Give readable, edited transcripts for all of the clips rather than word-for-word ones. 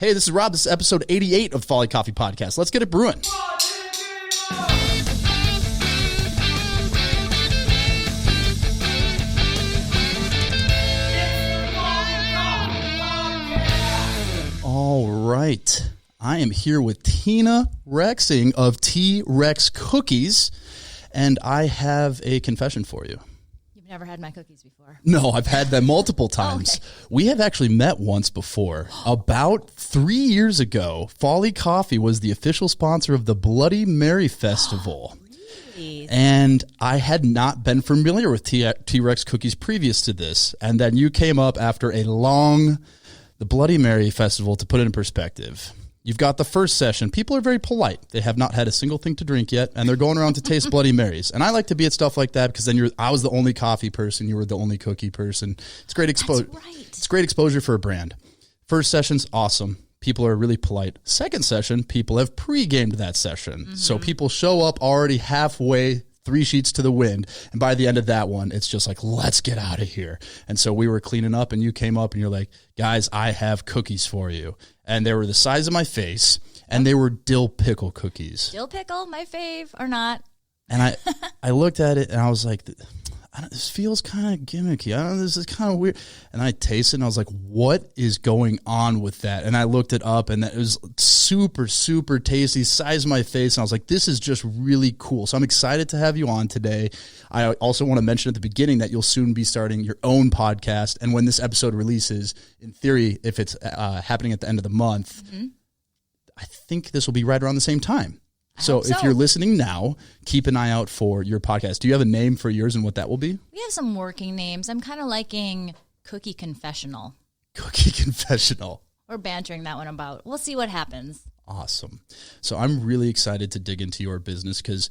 Hey, this is Rob. This is episode 88 of Folly Coffee Podcast. Let's get it brewing. All right. I am here with Tina Rexing of T-Rex Cookies, and I have a confession for you. Never had my cookies before. No, I've had them multiple times. Okay. We have actually met once before. About 3 years ago, Folly Coffee was the official sponsor of the Bloody Mary Festival. Really? And I had not been familiar with T-Rex cookies previous to this. And then you came up after the Bloody Mary Festival. To put it in perspective, you've got the first session. People are very polite. They have not had a single thing to drink yet, and they're going around to taste Bloody Marys. And I like to be at stuff like that because then I was the only coffee person. You were the only cookie person. It's great exposure. That's right. It's great exposure for a brand. First session's awesome. People are really polite. Second session, people have pre-gamed that session. Mm-hmm. So people show up already halfway, 3 sheets to the wind. And by the end of that one, it's just like, let's get out of here. And so we were cleaning up and you came up and you're like, guys, I have cookies for you. And they were the size of my face and they were dill pickle cookies. Dill pickle, my fave, or not. And I looked at it and I was like, this feels kind of gimmicky. This is kind of weird. And I tasted it and I was like, what is going on with that? And I looked it up and it was super, super tasty, size of my face. And I was like, this is just really cool. So I'm excited to have you on today. I also want to mention at the beginning that you'll soon be starting your own podcast. And when this episode releases, in theory, if it's happening at the end of the month, mm-hmm. I think this will be right around the same time. So if you're listening now, keep an eye out for your podcast. Do you have a name for yours and what that will be? We have some working names. I'm kind of liking Cookie Confessional. Cookie Confessional. We're bantering that one about. We'll see what happens. Awesome. So I'm really excited to dig into your business because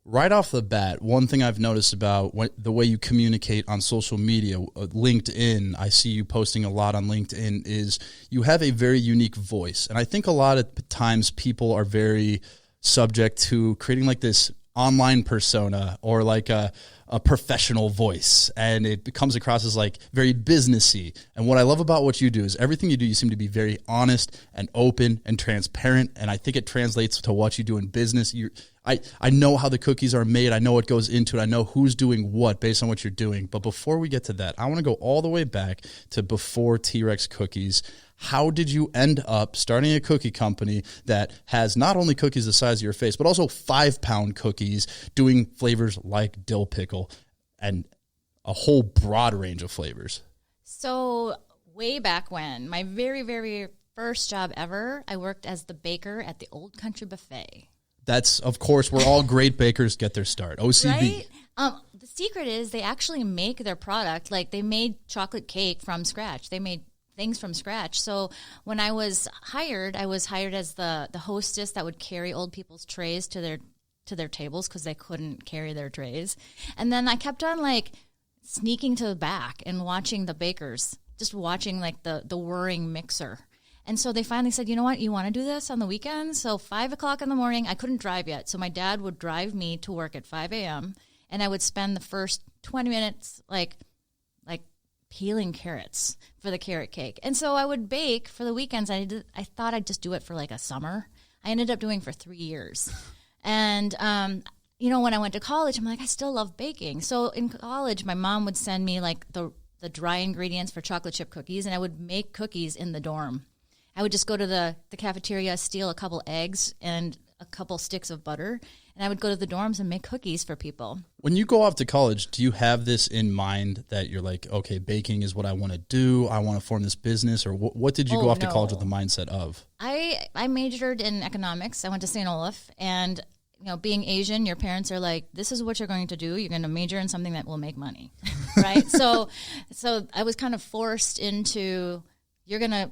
right off the bat, one thing I've noticed about the way you communicate on social media, LinkedIn, I see you posting a lot on LinkedIn, is you have a very unique voice. And I think a lot of times people are very subject to creating like this online persona or like a professional voice, and it comes across as like very businessy. And what I love about what you do is everything you do, you seem to be very honest and open and transparent, and I think it translates to what you do in business. I know how the cookies are made. I know what goes into it. I know who's doing what based on what you're doing. But before we get to that, I want to go all the way back to before T-Rex Cookies. How did you end up starting a cookie company that has not only cookies the size of your face, but also 5-pound cookies, doing flavors like dill pickle and a whole broad range of flavors? So way back when, my very, very first job ever, I worked as the baker at the Old Country Buffet. That's, of course, where all great bakers get their start. OCB. Right? The secret is they actually make their product. Like, they made chocolate cake from scratch. They made things from scratch. So when I was hired as the hostess that would carry old people's trays to their tables because they couldn't carry their trays. And then I kept on like sneaking to the back and watching the bakers, just watching like the whirring mixer. And so they finally said, you know what, you want to do this on the weekends? So 5 o'clock in the morning, I couldn't drive yet. So my dad would drive me to work at 5 a.m. and I would spend the first 20 minutes like peeling carrots for the carrot cake. And so I would bake for the weekends. I thought I'd just do it for like a summer. I ended up doing for 3 years. And, when I went to college, I'm like, I still love baking. So in college, my mom would send me like the dry ingredients for chocolate chip cookies, and I would make cookies in the dorm. I would just go to the cafeteria, steal a couple eggs and a couple sticks of butter, and I would go to the dorms and make cookies for people. When you go off to college, do you have this in mind that you're like, okay, baking is what I want to do, I want to form this business, or what did you go off to college with the mindset of? I majored in economics. I went to St. Olaf, and being Asian, your parents are like, this is what you're going to do. You're going to major in something that will make money, right? So I was kind of forced into, you're going to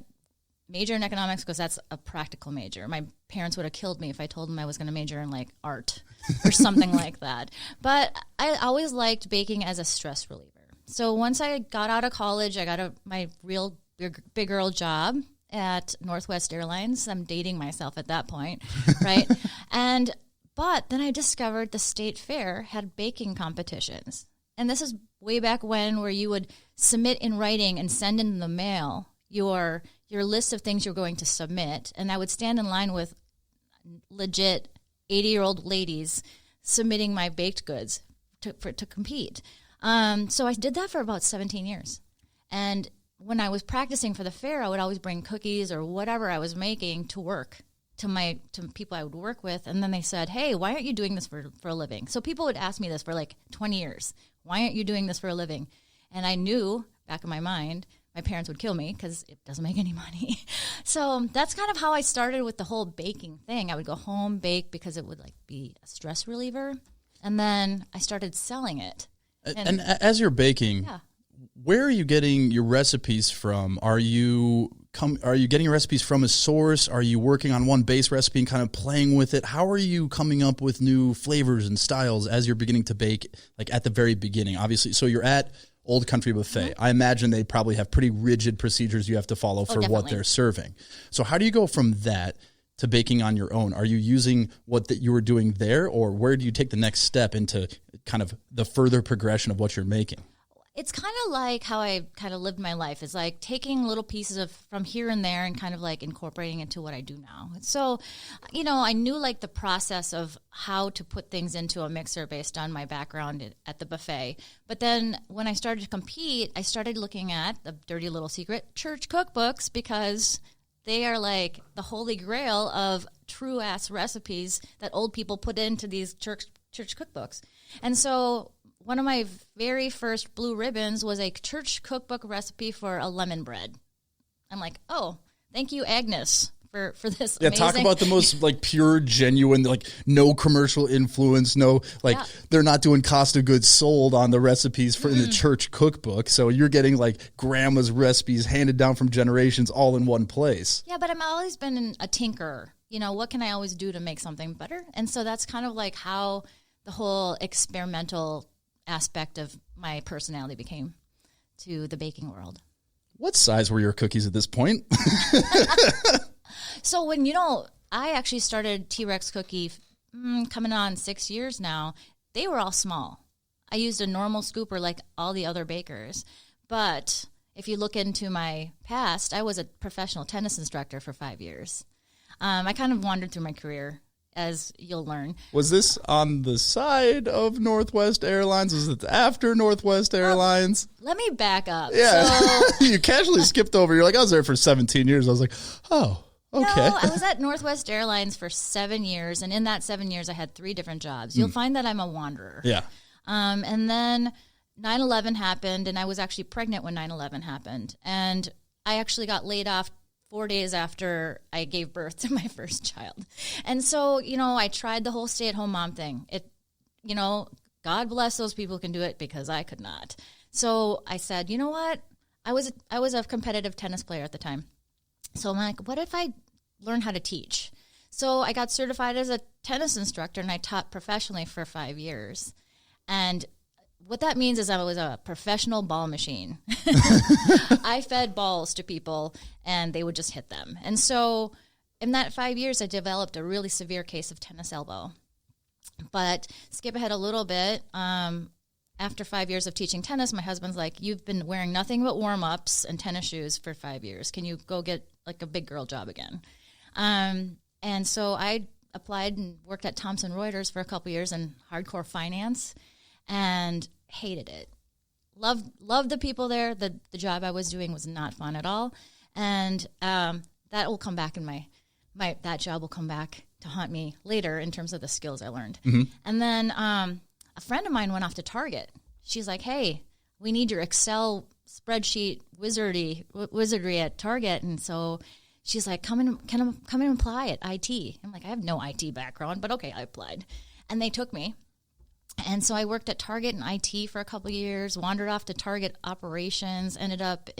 major in economics because that's a practical major. My parents would have killed me if I told them I was going to major in like art or something like that. But I always liked baking as a stress reliever. So once I got out of college, I got my real big girl job at Northwest Airlines. I'm dating myself at that point, right? But then I discovered the state fair had baking competitions. And this is way back when, where you would submit in writing and send in the mail your your list of things you're going to submit. And I would stand in line with legit 80-year-old ladies submitting my baked goods to compete. So I did that for about 17 years. And when I was practicing for the fair, I would always bring cookies or whatever I was making to work to people I would work with. And then they said, hey, why aren't you doing this for a living? So people would ask me this for like 20 years. Why aren't you doing this for a living? And I knew back in my mind, my parents would kill me because it doesn't make any money. So that's kind of how I started with the whole baking thing. I would go home, bake because it would like be a stress reliever. And then I started selling it. And as you're baking, where are you getting your recipes from? Are you getting recipes from a source? Are you working on one base recipe and kind of playing with it? How are you coming up with new flavors and styles as you're beginning to bake, like at the very beginning? Obviously, so you're at Old Country Buffet. Mm-hmm. I imagine they probably have pretty rigid procedures you have to follow for what they're serving. So how do you go from that to baking on your own? Are you using what that you were doing there, or where do you take the next step into kind of the further progression of what you're making? It's kind of like how I kind of lived my life. It's like taking little pieces from here and there and kind of like incorporating into what I do now. So, I knew like the process of how to put things into a mixer based on my background at the buffet. But then when I started to compete, I started looking at the dirty little secret church cookbooks because they are like the holy grail of true ass recipes that old people put into these church cookbooks. And so one of my very first blue ribbons was a church cookbook recipe for a lemon bread. I'm like, oh, thank you, Agnes, for this. Yeah, amazing. Talk about the most like pure, genuine, like no commercial influence, they're not doing cost of goods sold on the recipes for in the church cookbook. So you're getting like grandma's recipes handed down from generations all in one place. Yeah, but I've always been a tinkerer. What can I always do to make something better? And so that's kind of like how the whole experimental aspect of my personality became to the baking world. What size were your cookies at this point? So when, I actually started T-Rex Cookie coming on 6 years now, they were all small. I used a normal scooper like all the other bakers. But if you look into my past, I was a professional tennis instructor for 5 years. I kind of wandered through my career, as you'll learn. Was this on the side of Northwest Airlines? Was it after Northwest Airlines? Let me back up. Yeah. So, you casually skipped over. You're like, I was there for 17 years. I was like, oh, okay. No, I was at Northwest Airlines for 7 years, and in that 7 years, I had 3 different jobs. You'll find that I'm a wanderer. Yeah. And then 9/11 happened, and I was actually pregnant when 9/11 happened. And I actually got laid off 4 days after I gave birth to my first child. And so, I tried the whole stay-at-home mom thing. God bless those people who can do it because I could not. So I said, you know what? I was a competitive tennis player at the time. So I'm like, what if I learn how to teach? So I got certified as a tennis instructor, and I taught professionally for 5 years. And what that means is I was a professional ball machine. I fed balls to people, and they would just hit them. And so in that 5 years, I developed a really severe case of tennis elbow. But skip ahead a little bit. After 5 years of teaching tennis, my husband's like, you've been wearing nothing but warm-ups and tennis shoes for 5 years. Can you go get like a big girl job again? And so I applied and worked at Thomson Reuters for a couple years in hardcore finance and hated it. Loved the people there. The job I was doing was not fun at all. And that will come back in that job will come back to haunt me later in terms of the skills I learned. Mm-hmm. And then a friend of mine went off to Target. She's like, hey, we need your Excel spreadsheet wizardry at Target. And so she's like, come and apply at IT. I'm like, I have no IT background, but okay, I applied. And they took me. And so I worked at Target in IT for a couple of years, wandered off to Target operations, ended up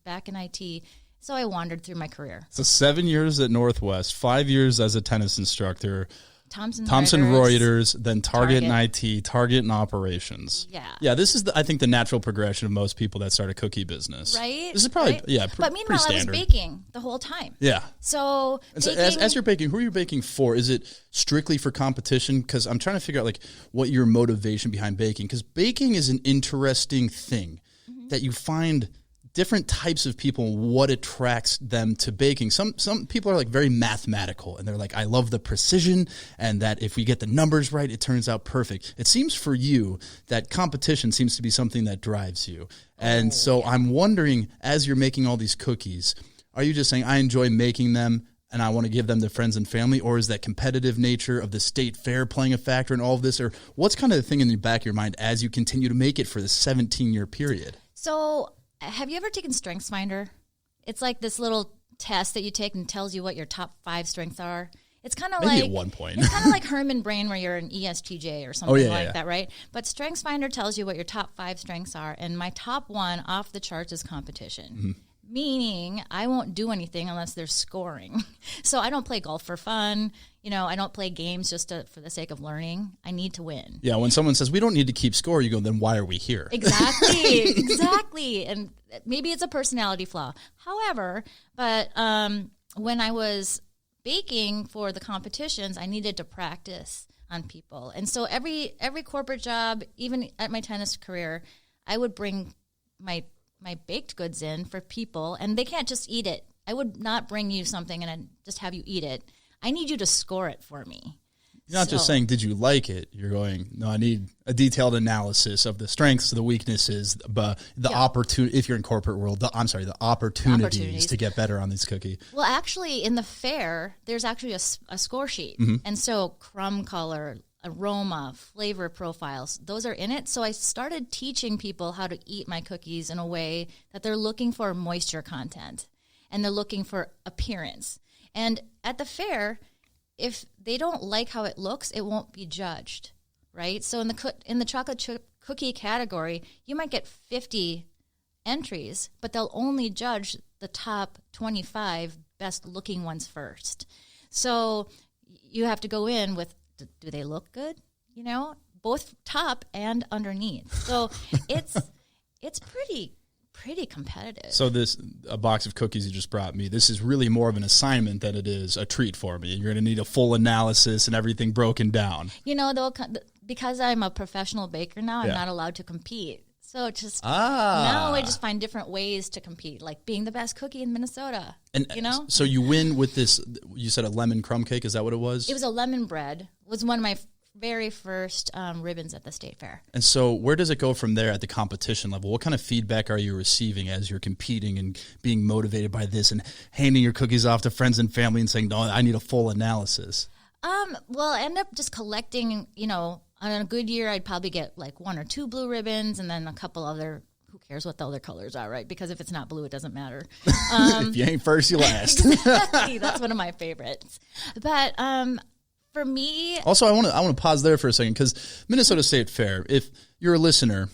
back in IT. So I wandered through my career. So 7 years at Northwest, 5 years as a tennis instructor, Thomson Reuters, then Target and IT, Target and operations. Yeah. This is I think the natural progression of most people that start a cookie business. Right. This is probably But meanwhile, I was baking the whole time. Yeah. So as you're baking, who are you baking for? Is it strictly for competition? Because I'm trying to figure out like what your motivation behind baking. Because baking is an interesting thing that you find different types of people and what attracts them to baking. Some people are like very mathematical, and they're like, I love the precision, and that if we get the numbers right, it turns out perfect. It seems for you that competition seems to be something that drives you. And so I'm wondering, as you're making all these cookies, are you just saying, I enjoy making them and I want to give them to friends and family, or is that competitive nature of the state fair playing a factor in all of this? Or what's kind of the thing in the back of your mind as you continue to make it for the 17-year period? So have you ever taken Strengthsfinder? It's like this little test that you take and tells you what your top 5 strengths are. It's kind of like at one point. It's kind of like Herman Brain, where you're an ESTJ or something that, right? But Strengthsfinder tells you what your top 5 strengths are, and my top one off the charts is competition. Mm-hmm. Meaning I won't do anything unless there's scoring. So I don't play golf for fun. I don't play games just for the sake of learning. I need to win. Yeah, when someone says, we don't need to keep score, you go, then why are we here? Exactly, exactly. And maybe it's a personality flaw. However, but when I was baking for the competitions, I needed to practice on people. And so every corporate job, even at my tennis career, I would bring my baked goods in for people, and they can't just eat it. I would not bring you something and I'd just have you eat it. I need you to score it for me. You're not just saying, did you like it? You're going, no, I need a detailed analysis of the strengths, the weaknesses, the opportunity, if you're in corporate world, the opportunities to get better on this cookie. Well, actually, in the fair, there's actually a score sheet. Mm-hmm. And so crumb color, aroma, flavor profiles, those are in it. So I started teaching people how to eat my cookies in a way that they're looking for moisture content and they're looking for appearance. And at the fair, if they don't like how it looks, it won't be judged, right? So in the chocolate chip cookie category, you might get 50 entries, but they'll only judge the top 25 best looking ones first. So you have to go in with, do they look good? Both top and underneath. So it's pretty competitive. So a box of cookies you just brought me, this is really more of an assignment than it is a treat for me. You're going to need a full analysis and everything broken down. Though, because I'm a professional baker now, I'm not allowed to compete. So just now I just find different ways to compete, like being the best cookie in Minnesota. And so you win with this, you said a lemon crumb cake, is that what it was? It was a lemon bread. It was one of my very first ribbons at the state fair. And so where does it go from there at the competition level? What kind of feedback are you receiving as you're competing and being motivated by this and handing your cookies off to friends and family and saying, no, I need a full analysis? Well, I end up just collecting, on a good year, I'd probably get like 1 or 2 blue ribbons and then a couple other, who cares what the other colors are, right? Because if it's not blue, it doesn't matter. If you ain't first, you last. Exactly. That's one of my favorites. But for me... Also, I want to pause there for a second, because Minnesota State Fair, if you're a listener,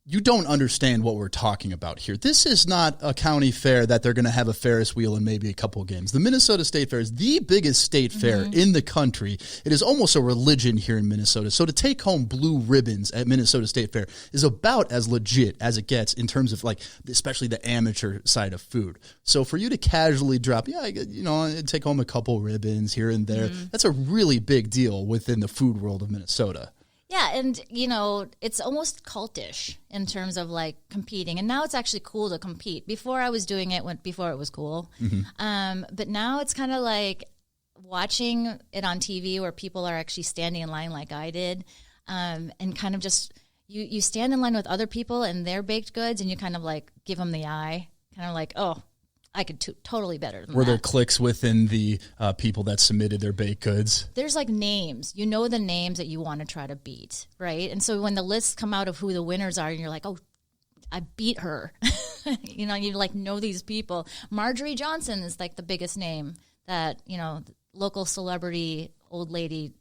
you don't understand what we're talking about here. This is not a county fair that they're going to have a Ferris wheel and maybe a couple of games. The Minnesota State Fair is the biggest state fair in the country. It is almost a religion here in Minnesota. So to take home blue ribbons at Minnesota State Fair is about as legit as it gets in terms of, like, especially the amateur side of food. So for you to casually drop, take home a couple ribbons here and there, that's a really big deal within the food world of Minnesota. Yeah, and, it's almost cultish in terms of, like, competing. And now it's actually cool to compete. Before I was doing it before it was cool. Mm-hmm. But now it's kind of like watching it on TV where people are actually standing in line like I did, and kind of just you stand in line with other people and their baked goods, and you kind of, like, give them the eye, kind of like, oh, I could totally better than that. Were there clicks within the people that submitted their baked goods? There's like names. You know the names that you want to try to beat, right? And so when the lists come out of who the winners are, and you're like, oh, I beat her. You like know these people. Marjorie Johnson is like the biggest name that, local celebrity, old lady,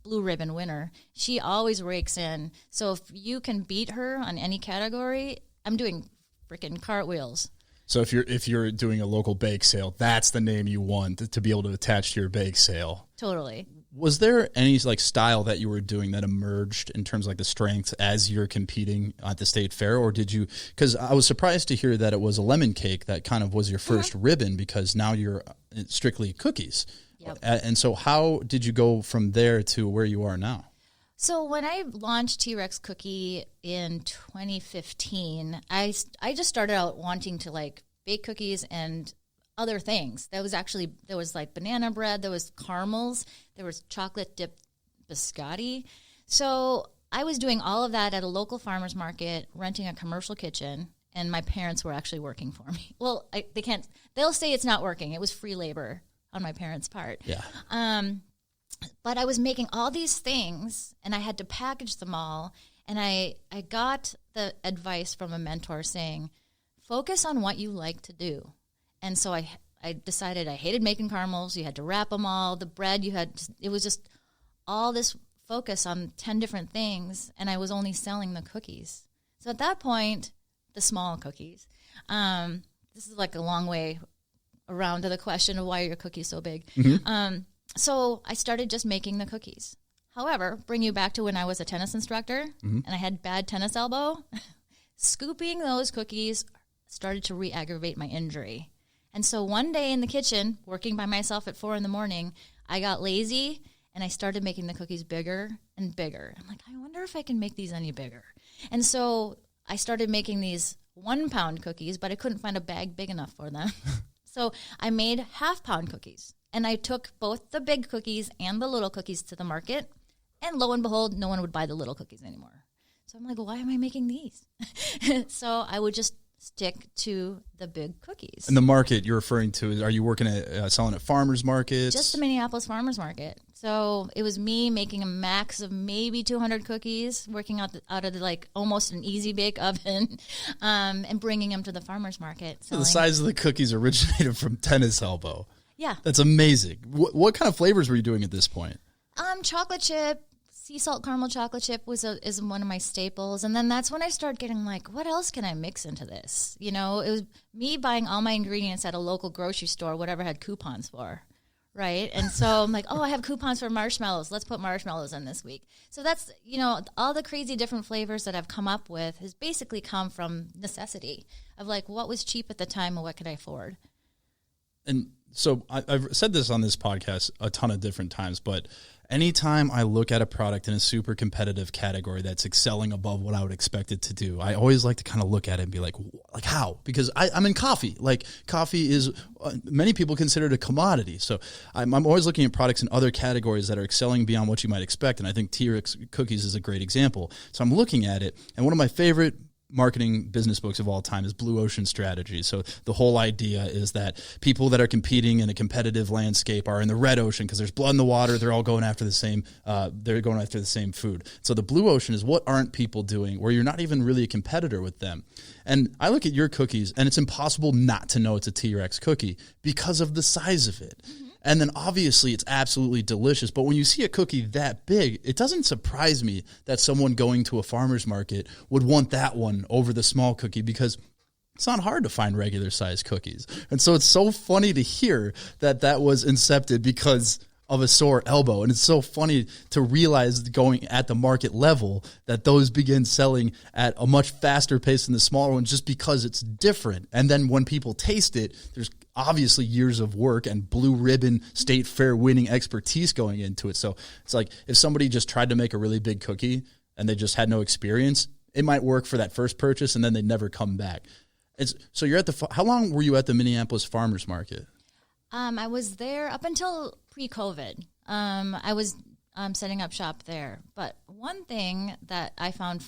blue ribbon winner. She always rakes in. So if you can beat her on any category, I'm doing freaking cartwheels. So if you're doing a local bake sale, that's the name you want to be able to attach to your bake sale. Totally. Was there any like style that you were doing that emerged in terms of like the strengths as you're competing at the state fair, or did you? Because I was surprised to hear that it was a lemon cake that kind of was your first ribbon, because now you're strictly cookies. Yep. And so how did you go from there to where you are now? So when I launched T-Rex Cookie in 2015, I just started out wanting to like bake cookies and other things. There was like banana bread, there was caramels, there was chocolate dipped biscotti. So I was doing all of that at a local farmer's market, renting a commercial kitchen, and my parents were actually working for me. Well, they'll say it's not working. It was free labor on my parents' part. Yeah. But I was making all these things, and I had to package them all, and I got the advice from a mentor saying, focus on what you like to do. And so I decided I hated making caramels. You had to wrap them all. The bread, it was just all this focus on 10 different things, and I was only selling the cookies. So at that point, the small cookies, this is like a long way around to the question of why are your cookies so big. Mm-hmm. So I started just making the cookies. However, bring you back to when I was a tennis instructor, mm-hmm. and I had bad tennis elbow, scooping those cookies started to re-aggravate my injury. And so one day in the kitchen, working by myself at 4 a.m, I got lazy, and I started making the cookies bigger and bigger. I'm like, I wonder if I can make these any bigger. And so I started making these 1-pound cookies, but I couldn't find a bag big enough for them. So I made 1/2-pound cookies. And I took both the big cookies and the little cookies to the market. And lo and behold, no one would buy the little cookies anymore. So I'm like, why am I making these? So I would just stick to the big cookies. And the market you're referring to, are you working at selling at farmers markets? Just the Minneapolis farmers market. So it was me making a max of maybe 200 cookies, working out of the, like almost an easy bake oven, and bringing them to the farmers market. So the size of the cookies originated from tennis elbow. Yeah. That's amazing. What kind of flavors were you doing at this point? Chocolate chip. Sea salt caramel chocolate chip is one of my staples. And then that's when I started getting like, what else can I mix into this? You know, it was me buying all my ingredients at a local grocery store, whatever had coupons for, right? And so I'm like, oh, I have coupons for marshmallows. Let's put marshmallows in this week. So that's, you know, all the crazy different flavors that I've come up with has basically come from necessity of like what was cheap at the time and what could I afford. And so I've said this on this podcast a ton of different times, but anytime I look at a product in a super competitive category that's excelling above what I would expect it to do, I always like to kind of look at it and be like how? Because I'm in coffee. Like coffee is, many people consider it a commodity. So I'm always looking at products in other categories that are excelling beyond what you might expect. And I think T-Rex cookies is a great example. So I'm looking at it, and one of my favorite marketing business books of all time is Blue Ocean Strategy. So the whole idea is that people that are competing in a competitive landscape are in the red ocean because there's blood in the water. They're all going after the same. They're going after the same food. So the blue ocean is what aren't people doing, where you're not even really a competitor with them. And I look at your cookies, and it's impossible not to know it's a T-Rex cookie because of the size of it. Mm-hmm. And then obviously it's absolutely delicious. But when you see a cookie that big, it doesn't surprise me that someone going to a farmer's market would want that one over the small cookie, because it's not hard to find regular sized cookies. And so it's so funny to hear that was incepted because of a sore elbow. And it's so funny to realize going at the market level that those begin selling at a much faster pace than the smaller ones just because it's different. And then when people taste it, there's obviously years of work and blue ribbon state fair winning expertise going into it. So it's like if somebody just tried to make a really big cookie and they just had no experience, it might work for that first purchase and then they'd never come back. So you're at how long were you at the Minneapolis Farmers Market? I was there up until pre-COVID. I was setting up shop there. But one thing that I found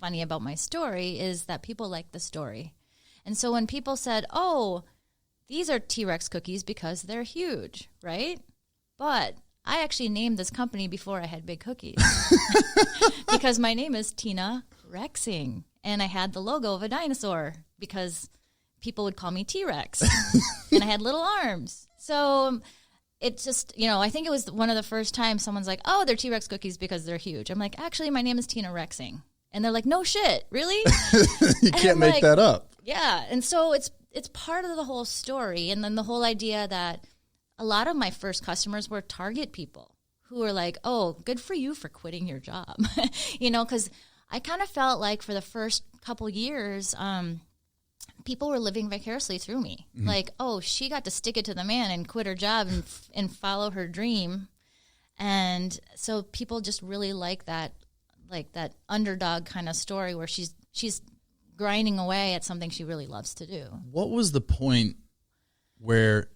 funny about my story is that people like the story. And so when people said, oh, these are T-Rex cookies because they're huge, right? But I actually named this company before I had big cookies because my name is Tina Rexing. And I had the logo of a dinosaur because people would call me T-Rex. And I had little arms. So it just, I think it was one of the first times someone's like, oh, they're T-Rex cookies because they're huge. I'm like, actually, my name is Tina Rexing. And they're like, no shit, really? You can't make that up. Yeah. And so it's part of the whole story. And then the whole idea that a lot of my first customers were Target people who were like, oh, good for you for quitting your job. Because I kind of felt like for the first couple years, people were living vicariously through me. Mm-hmm. Like, oh, she got to stick it to the man and quit her job and follow her dream. And so people just really like that underdog kind of story where she's grinding away at something she really loves to do. What was the point where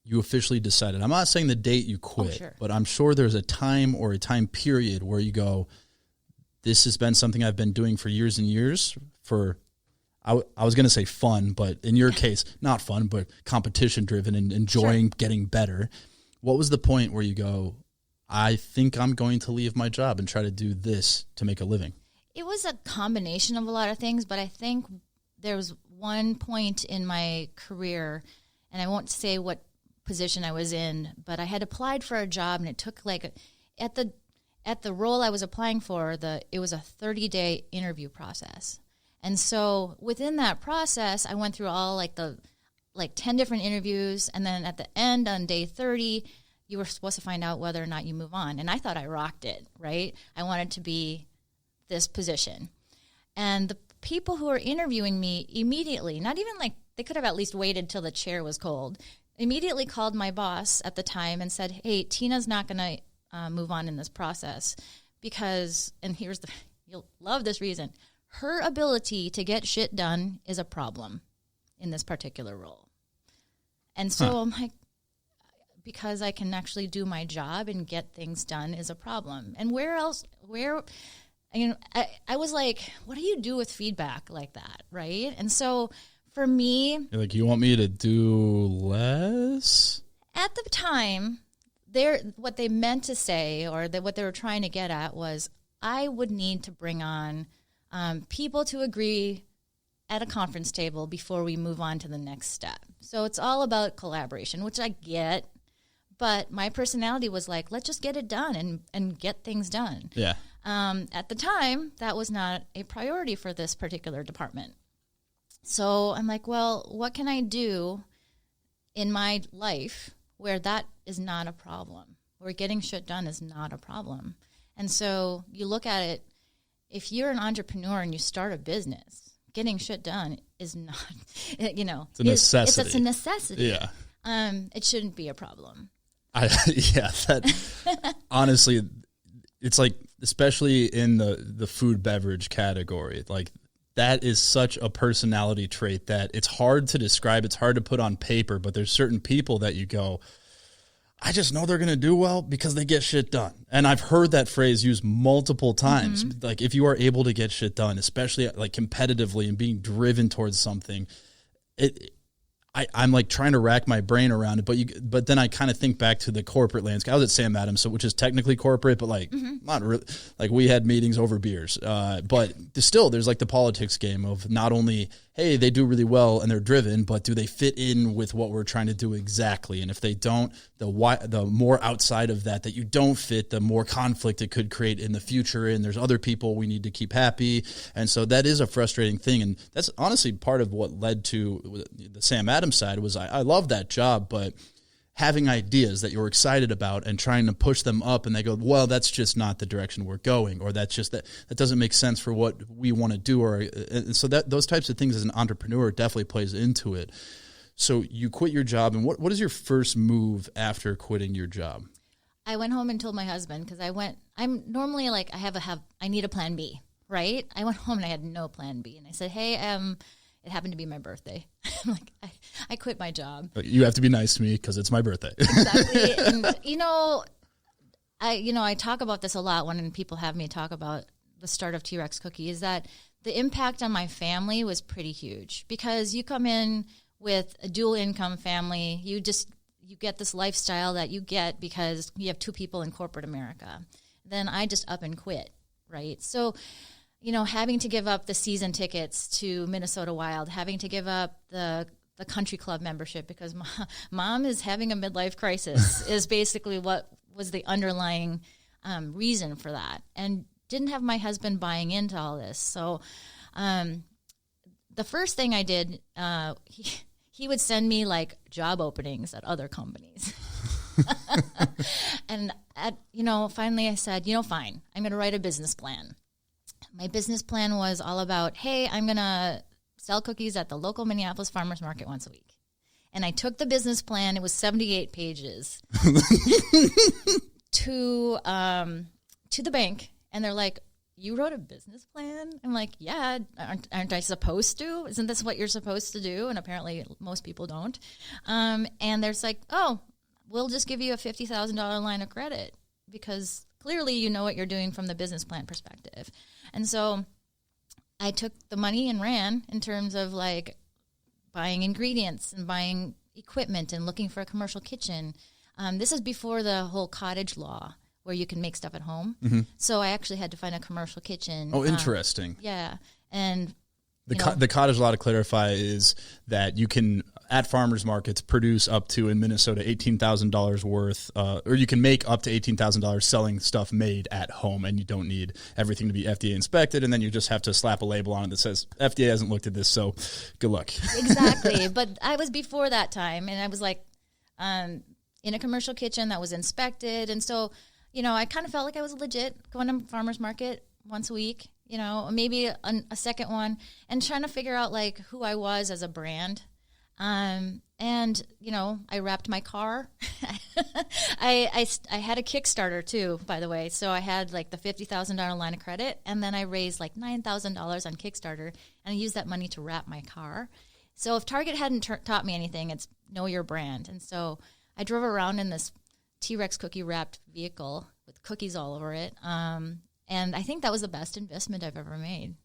you officially decided? I'm not saying the date you quit, sure. but I'm sure there's a time or a time period where you go, this has been something I've been doing for years and years for, I was going to say fun, but in your case, not fun, but competition driven and enjoying getting better. What was the point where you go, I think I'm going to leave my job and try to do this to make a living? It was a combination of a lot of things, but I think there was one point in my career, and I won't say what position I was in, but I had applied for a job, and it took at the role I was applying for, it was a 30-day interview process. And so within that process, I went through all 10 different interviews, and then at the end on day 30, you were supposed to find out whether or not you move on. And I thought I rocked it, right? I wanted to be this position. And the people who were interviewing me immediately, not even they could have at least waited till the chair was cold, immediately called my boss at the time and said, hey, Tina's not going to move on in this process because, and you'll love this reason, her ability to get shit done is a problem in this particular role. And so I'm like, because I can actually do my job and get things done is a problem. And I was like, what do you do with feedback like that, right? And so for me... You're like, you want me to do less? At the time, what they meant to say or what they were trying to get at was I would need to bring on people to agree at a conference table before we move on to the next step. So it's all about collaboration, which I get. But my personality was like, let's just get it done and get things done. Yeah. At the time, that was not a priority for this particular department. So I'm like, well, what can I do in my life where that is not a problem, where getting shit done is not a problem? And so you look at it, if you're an entrepreneur and you start a business, getting shit done is not, it's a necessity. It's a necessity. Yeah. It shouldn't be a problem. Honestly, it's like, especially in the food beverage category, like that is such a personality trait that it's hard to describe. It's hard to put on paper, but there's certain people that you go, I just know they're going to do well because they get shit done. And I've heard that phrase used multiple times. Mm-hmm. Like if you are able to get shit done, especially like competitively and being driven towards something, I'm like trying to rack my brain around it, but then I kind of think back to the corporate landscape. I was at Sam Adams, which is technically corporate, but like not really. Like we had meetings over beers, but still, there's like the politics game of not only hey they do really well and they're driven, but do they fit in with what we're trying to do exactly? And if they don't, the more outside of that you don't fit, the more conflict it could create in the future. And there's other people we need to keep happy, and so that is a frustrating thing. And that's honestly part of what led to the Sam Adams side was I love that job, but having ideas that you're excited about and trying to push them up and they go, well, that's just not the direction we're going, or that's just that doesn't make sense for what we want to do. And so that those types of things as an entrepreneur definitely plays into it. So you quit your job, and what is your first move after quitting your job? I went home and told my husband, because I'm normally like, I need a plan B, right? I went home and I had no plan B. And I said, hey, it happened to be my birthday. I'm like, I quit my job. You have to be nice to me because it's my birthday. Exactly. And, I talk about this a lot when people have me talk about the start of T-Rex Cookie, is that the impact on my family was pretty huge, because you come in with a dual income family. You get this lifestyle that you get because you have two people in corporate America. Then I just up and quit, right? So, having to give up the season tickets to Minnesota Wild, having to give up the country club membership because mom is having a midlife crisis is basically what was the underlying reason for that. And didn't have my husband buying into all this. So the first thing I did, he would send me like job openings at other companies. And finally I said, fine, I'm going to write a business plan. My business plan was all about, hey, I'm going to sell cookies at the local Minneapolis farmers market once a week. And I took the business plan. It was 78 pages. to the bank, and they're like, "You wrote a business plan?" I'm like, "Yeah, aren't I supposed to? Isn't this what you're supposed to do?" And apparently most people don't. And there's like, "Oh, we'll just give you a $50,000 line of credit because clearly you know what you're doing from the business plan perspective." And so I took the money and ran in terms of like buying ingredients and buying equipment and looking for a commercial kitchen. This is before the whole cottage law where you can make stuff at home. Mm-hmm. So I actually had to find a commercial kitchen. Oh, interesting. Yeah. And the cottage law, to clarify, is that you can, at farmers markets, produce up to, in Minnesota, $18,000 worth, or you can make up to $18,000 selling stuff made at home, and you don't need everything to be FDA inspected, and then you just have to slap a label on it that says, FDA hasn't looked at this, so good luck. Exactly. But I was before that time, and I was like in a commercial kitchen that was inspected, and so, I kind of felt like I was legit going to farmers market once a week, maybe a second one, and trying to figure out like who I was as a brand. And I wrapped my car. I had a Kickstarter too, by the way. So I had like the $50,000 line of credit, and then I raised like $9,000 on Kickstarter, and I used that money to wrap my car. So if Target hadn't taught me anything, it's know your brand. And so I drove around in this T-Rex cookie wrapped vehicle with cookies all over it. And I think that was the best investment I've ever made.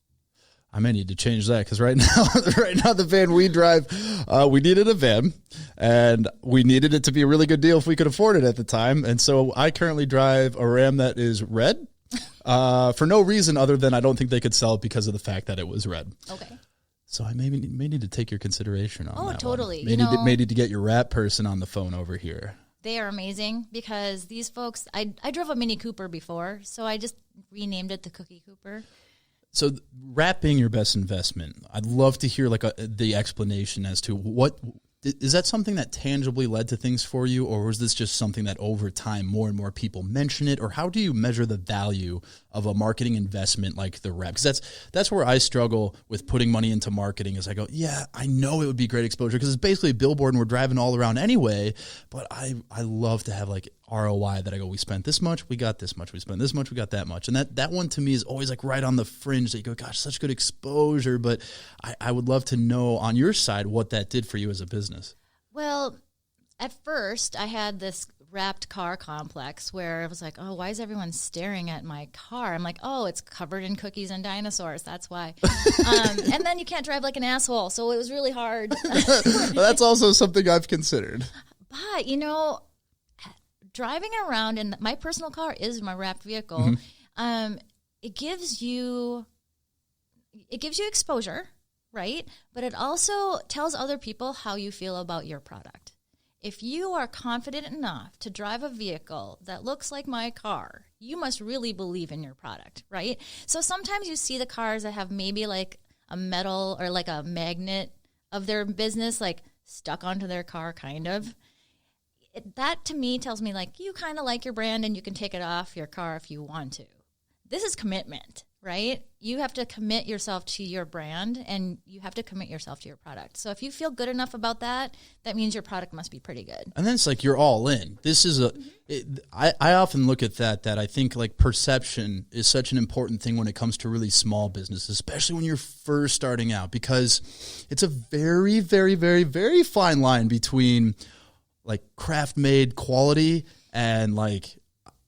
I may need to change that because right now the van we drive, we needed a van, and we needed it to be a really good deal if we could afford it at the time. And so I currently drive a Ram that is red for no reason other than I don't think they could sell it because of the fact that it was red. Okay. So I may need to take your consideration on that. Oh, totally. One. May need to get your wrap person on the phone over here. They are amazing because these folks, I drove a Mini Cooper before, so I just renamed it the Cookie Cooper. So wrap being your best investment, I'd love to hear the explanation as to what is that something that tangibly led to things for you, or was this just something that over time more and more people mention it, or how do you measure the value of a marketing investment like the wrap? Because that's where I struggle with putting money into marketing. Is I go, yeah, I know it would be great exposure because it's basically a billboard and we're driving all around anyway, but I love to have like ROI that I go, we spent this much, we got this much, we spent this much, we got that much. And that one to me is always like right on the fringe that you go, gosh, such good exposure. But I would love to know on your side what that did for you as a business. Well, at first I had this wrapped car complex where I was like, oh, why is everyone staring at my car? I'm like, oh, it's covered in cookies and dinosaurs. That's why. And then you can't drive like an asshole. So it was really hard. That's also something I've considered. But, driving around in my personal car is my wrapped vehicle. Mm-hmm. It gives you exposure, right? But it also tells other people how you feel about your product. If you are confident enough to drive a vehicle that looks like my car, you must really believe in your product, right? So sometimes you see the cars that have maybe like a metal or like a magnet of their business like stuck onto their car, kind of. That to me tells me like you kind of like your brand and you can take it off your car if you want to. This is commitment, right? You have to commit yourself to your brand and you have to commit yourself to your product. So if you feel good enough about that, that means your product must be pretty good. And then it's like you're all in. This is I often look at that I think like perception is such an important thing when it comes to really small businesses, especially when you're first starting out, because it's a very, very, very, very fine line between like craft made quality and like,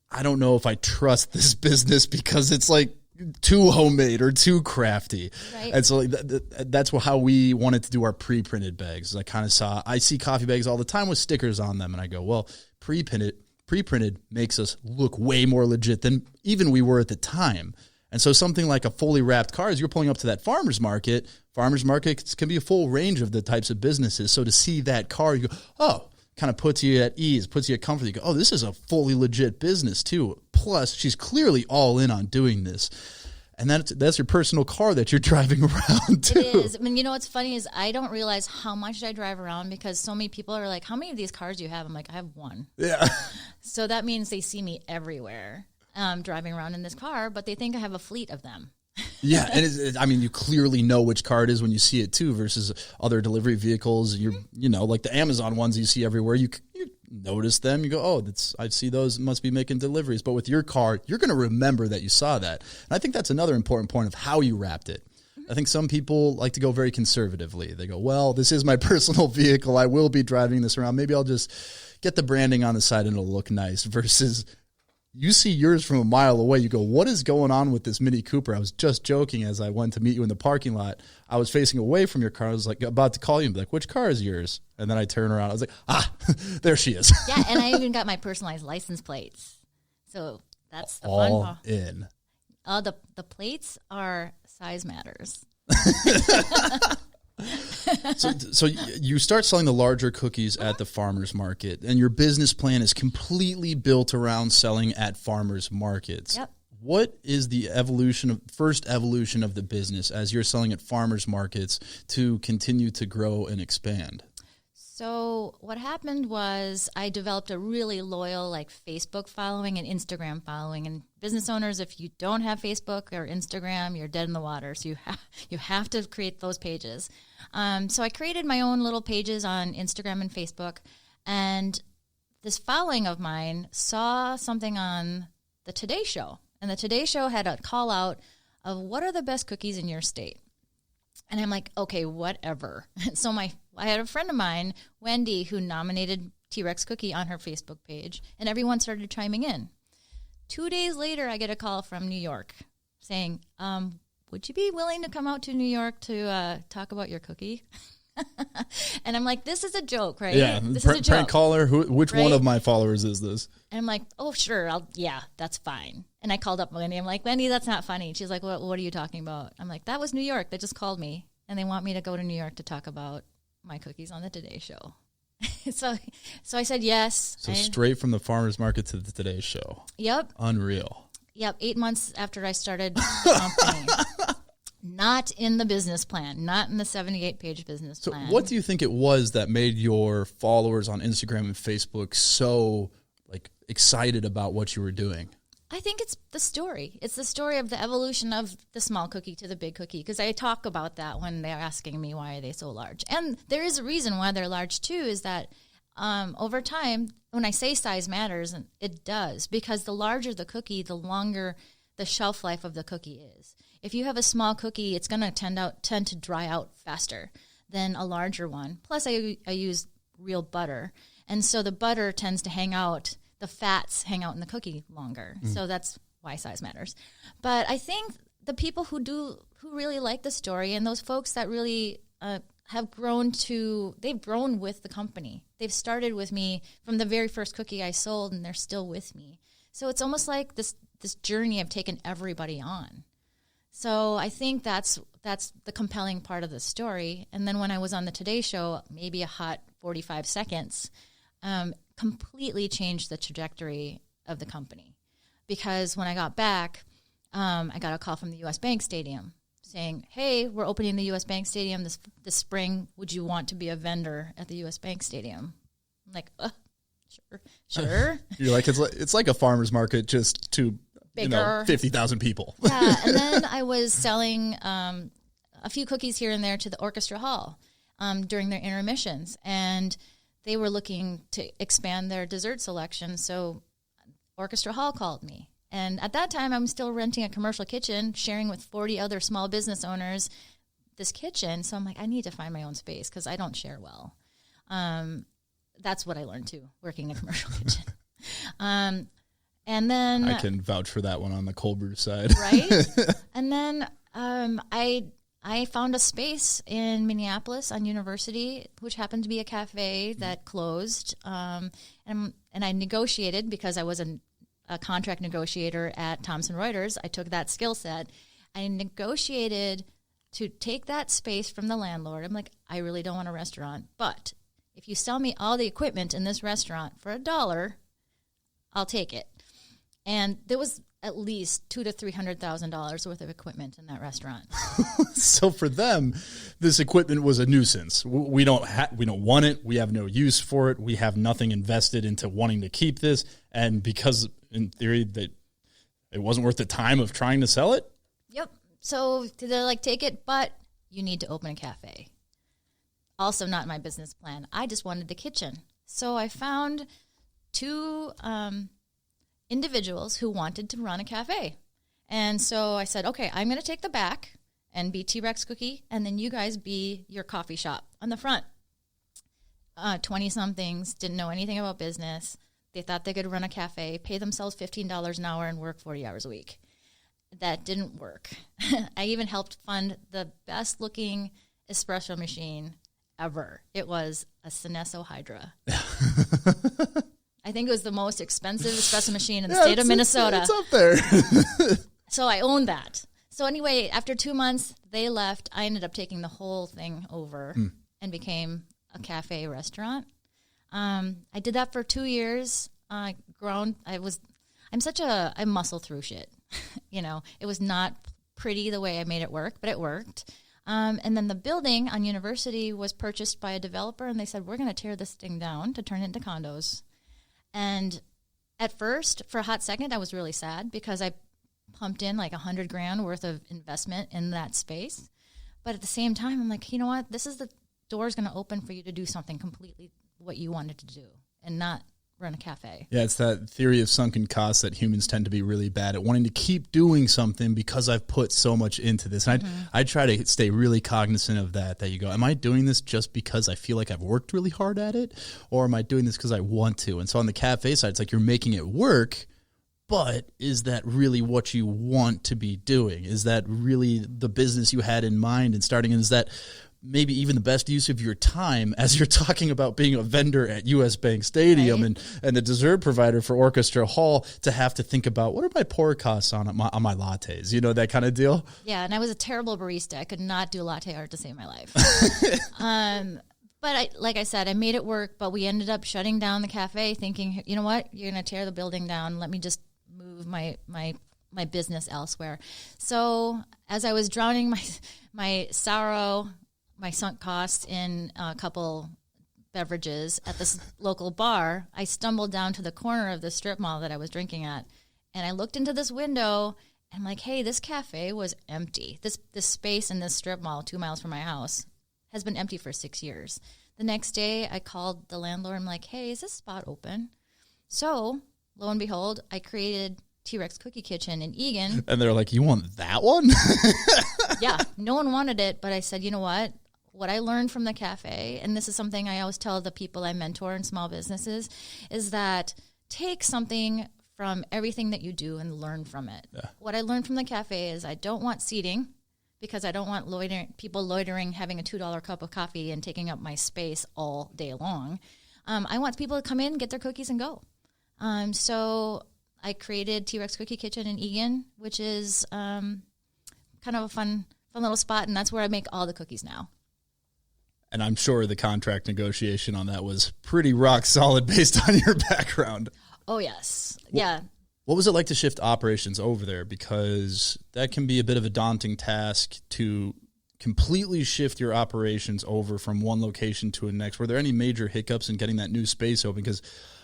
I don't know if I trust this business because it's like too homemade or too crafty. Right. And so like that's how we wanted to do our pre-printed bags. I see coffee bags all the time with stickers on them. And I go, well, pre-printed makes us look way more legit than even we were at the time. And so something like a fully wrapped car, as you're pulling up to that farmer's markets can be a full range of the types of businesses. So to see that car, you go, oh, kind of puts you at ease, puts you at comfort. You go, oh, this is a fully legit business too. Plus, she's clearly all in on doing this. And that's your personal car that you're driving around too. It is. I mean, what's funny is I don't realize how much I drive around because so many people are like, how many of these cars do you have? I'm like, I have one. Yeah. So that means they see me everywhere driving around in this car, but they think I have a fleet of them. Yeah, and you clearly know which car it is when you see it too, versus other delivery vehicles. Like the Amazon ones you see everywhere. notice them. You go, oh, I see those, must be making deliveries. But with your car, you're going to remember that you saw that. And I think that's another important point of how you wrapped it. I think some people like to go very conservatively. They go, well, this is my personal vehicle. I will be driving this around. Maybe I'll just get the branding on the side and it'll look nice, versus you see yours from a mile away. You go, what is going on with this Mini Cooper? I was just joking as I went to meet you in the parking lot. I was facing away from your car. I was like about to call you and be like, which car is yours? And then I turn around. I was like, there she is. Yeah, and I even got my personalized license plates. So that's the fun part. All in. The plates are size matters. So you start selling the larger cookies at the farmers market, and your business plan is completely built around selling at farmers markets. Yep. What is the first evolution of the business as you're selling at farmers markets to continue to grow and expand? So what happened was I developed a really loyal Facebook following and Instagram following. And business owners, if you don't have Facebook or Instagram, you're dead in the water. So you have to create those pages. So I created my own little pages on Instagram and Facebook. And this following of mine saw something on the Today Show. And the Today Show had a call out of what are the best cookies in your state. And I'm like, okay, whatever. So I had a friend of mine, Wendy, who nominated T-Rex Cookie on her Facebook page, and everyone started chiming in. 2 days later, I get a call from New York saying, would you be willing to come out to New York to talk about your cookie? And I'm like, this is a joke, right? Yeah, this is a joke. Prank caller. Which one of my followers is this? And I'm like, oh, sure. Yeah, that's fine. And I called up Wendy. I'm like, Wendy, that's not funny. She's like, what are you talking about? I'm like, that was New York. They just called me, and they want me to go to New York to talk about my cookies on the Today Show. So I said yes. So straight from the farmers market to the Today Show. Yep. Unreal. Yep. 8 months after I started the company. Not in the business plan, not in the 78-page business plan. So what do you think it was that made your followers on Instagram and Facebook so excited about what you were doing? I think it's the story. It's the story of the evolution of the small cookie to the big cookie, because I talk about that when they're asking me why are they so large. And there is a reason why they're large, too, is that over time, when I say size matters, and it does, because the larger the cookie, the longer the shelf life of the cookie is. If you have a small cookie, it's going to tend to dry out faster than a larger one. Plus, I use real butter. And so the butter tends to hang out, the fats hang out in the cookie longer. So that's why size matters. But I think the people who really like the story, and those folks that really have they've grown with the company. They've started with me from the very first cookie I sold, and they're still with me. So it's almost like this journey I've taken everybody on. So I think that's the compelling part of the story. And then when I was on the Today Show, maybe a hot 45 seconds, completely changed the trajectory of the company. Because when I got back, I got a call from the U.S. Bank Stadium saying, hey, we're opening the U.S. Bank Stadium this spring. Would you want to be a vendor at the U.S. Bank Stadium? I'm like, sure. You're like, it's like a farmer's market, just to bigger, 50,000 people. Yeah, and then I was selling a few cookies here and there to the Orchestra Hall during their intermissions, and they were looking to expand their dessert selection, so Orchestra Hall called me. And at that time, I'm still renting a commercial kitchen, sharing with 40 other small business owners this kitchen, so I'm like, I need to find my own space because I don't share well. That's what I learned, too, working in a commercial kitchen. And then I can vouch for that one on the cold brew side. Right? And then I found a space in Minneapolis on University, which happened to be a cafe that closed. And I negotiated, because I was a contract negotiator at Thomson Reuters. I took that skill set. I negotiated to take that space from the landlord. I'm like, I really don't want a restaurant, but if you sell me all the equipment in this restaurant for $1, I'll take it. And there was at least $200,000 to $300,000 worth of equipment in that restaurant. So for them, this equipment was a nuisance. We don't want it. We have no use for it. We have nothing invested into wanting to keep this. And because, in theory, that it wasn't worth the time of trying to sell it. Yep. So they're like, take it, but you need to open a cafe. Also not my business plan. I just wanted the kitchen. So I found two individuals who wanted to run a cafe. And so I said, okay, I'm going to take the back and be T-Rex Cookie, and then you guys be your coffee shop on the front. 20-somethings, didn't know anything about business. They thought they could run a cafe, pay themselves $15 an hour, and work 40 hours a week. That didn't work. I even helped fund the best-looking espresso machine ever. It was a Synesso Hydra. I think it was the most expensive espresso machine in the state of Minnesota. It's up there. So I owned that. So anyway, after 2 months, they left. I ended up taking the whole thing over and became a cafe restaurant. I did that for 2 years. I muscle through shit. It was not pretty the way I made it work, but it worked. And then the building on University was purchased by a developer, and they said, we're going to tear this thing down to turn it into condos. And at first, for a hot second, I was really sad because I pumped in like $100,000 worth of investment in that space. But at the same time, I'm like, you know what? This is the door's going to open for you to do something completely what you wanted to do and not run a cafe. Yeah, it's that theory of sunken costs that humans tend to be really bad at, wanting to keep doing something because I've put so much into this. And I try to stay really cognizant of that you go, am I doing this just because I feel like I've worked really hard at it? Or am I doing this because I want to? And so on the cafe side, it's like you're making it work, but is that really what you want to be doing? Is that really the business you had in mind and starting? And is that maybe even the best use of your time as you're talking about being a vendor at US Bank Stadium and the dessert provider for Orchestra Hall to have to think about what are my pour costs on my lattes, that kind of deal? Yeah, and I was a terrible barista. I could not do latte art to save my life. But like I said, I made it work, but we ended up shutting down the cafe thinking, you know what, you're going to tear the building down. Let me just move my business elsewhere. So as I was drowning my sorrow, my sunk costs in a couple beverages at this local bar, I stumbled down to the corner of the strip mall that I was drinking at, and I looked into this window, and I'm like, hey, this cafe was empty. This space in this strip mall 2 miles from my house has been empty for 6 years. The next day, I called the landlord. I'm like, hey, is this spot open? So, lo and behold, I created T-Rex Cookie Kitchen in Eagan. And they're like, you want that one? Yeah, no one wanted it, but I said, you know what? What I learned from the cafe, and this is something I always tell the people I mentor in small businesses, is that take something from everything that you do and learn from it. Yeah. What I learned from the cafe is I don't want seating because I don't want people loitering, having a $2 cup of coffee and taking up my space all day long. I want people to come in, get their cookies, and go. So I created T-Rex Cookie Kitchen in Eagan, which is kind of a fun little spot, and that's where I make all the cookies now. And I'm sure the contract negotiation on that was pretty rock solid based on your background. Oh, yes. Yeah. What was it like to shift operations over there? Because that can be a bit of a daunting task to completely shift your operations over from one location to the next. Were there any major hiccups in getting that new space open? Because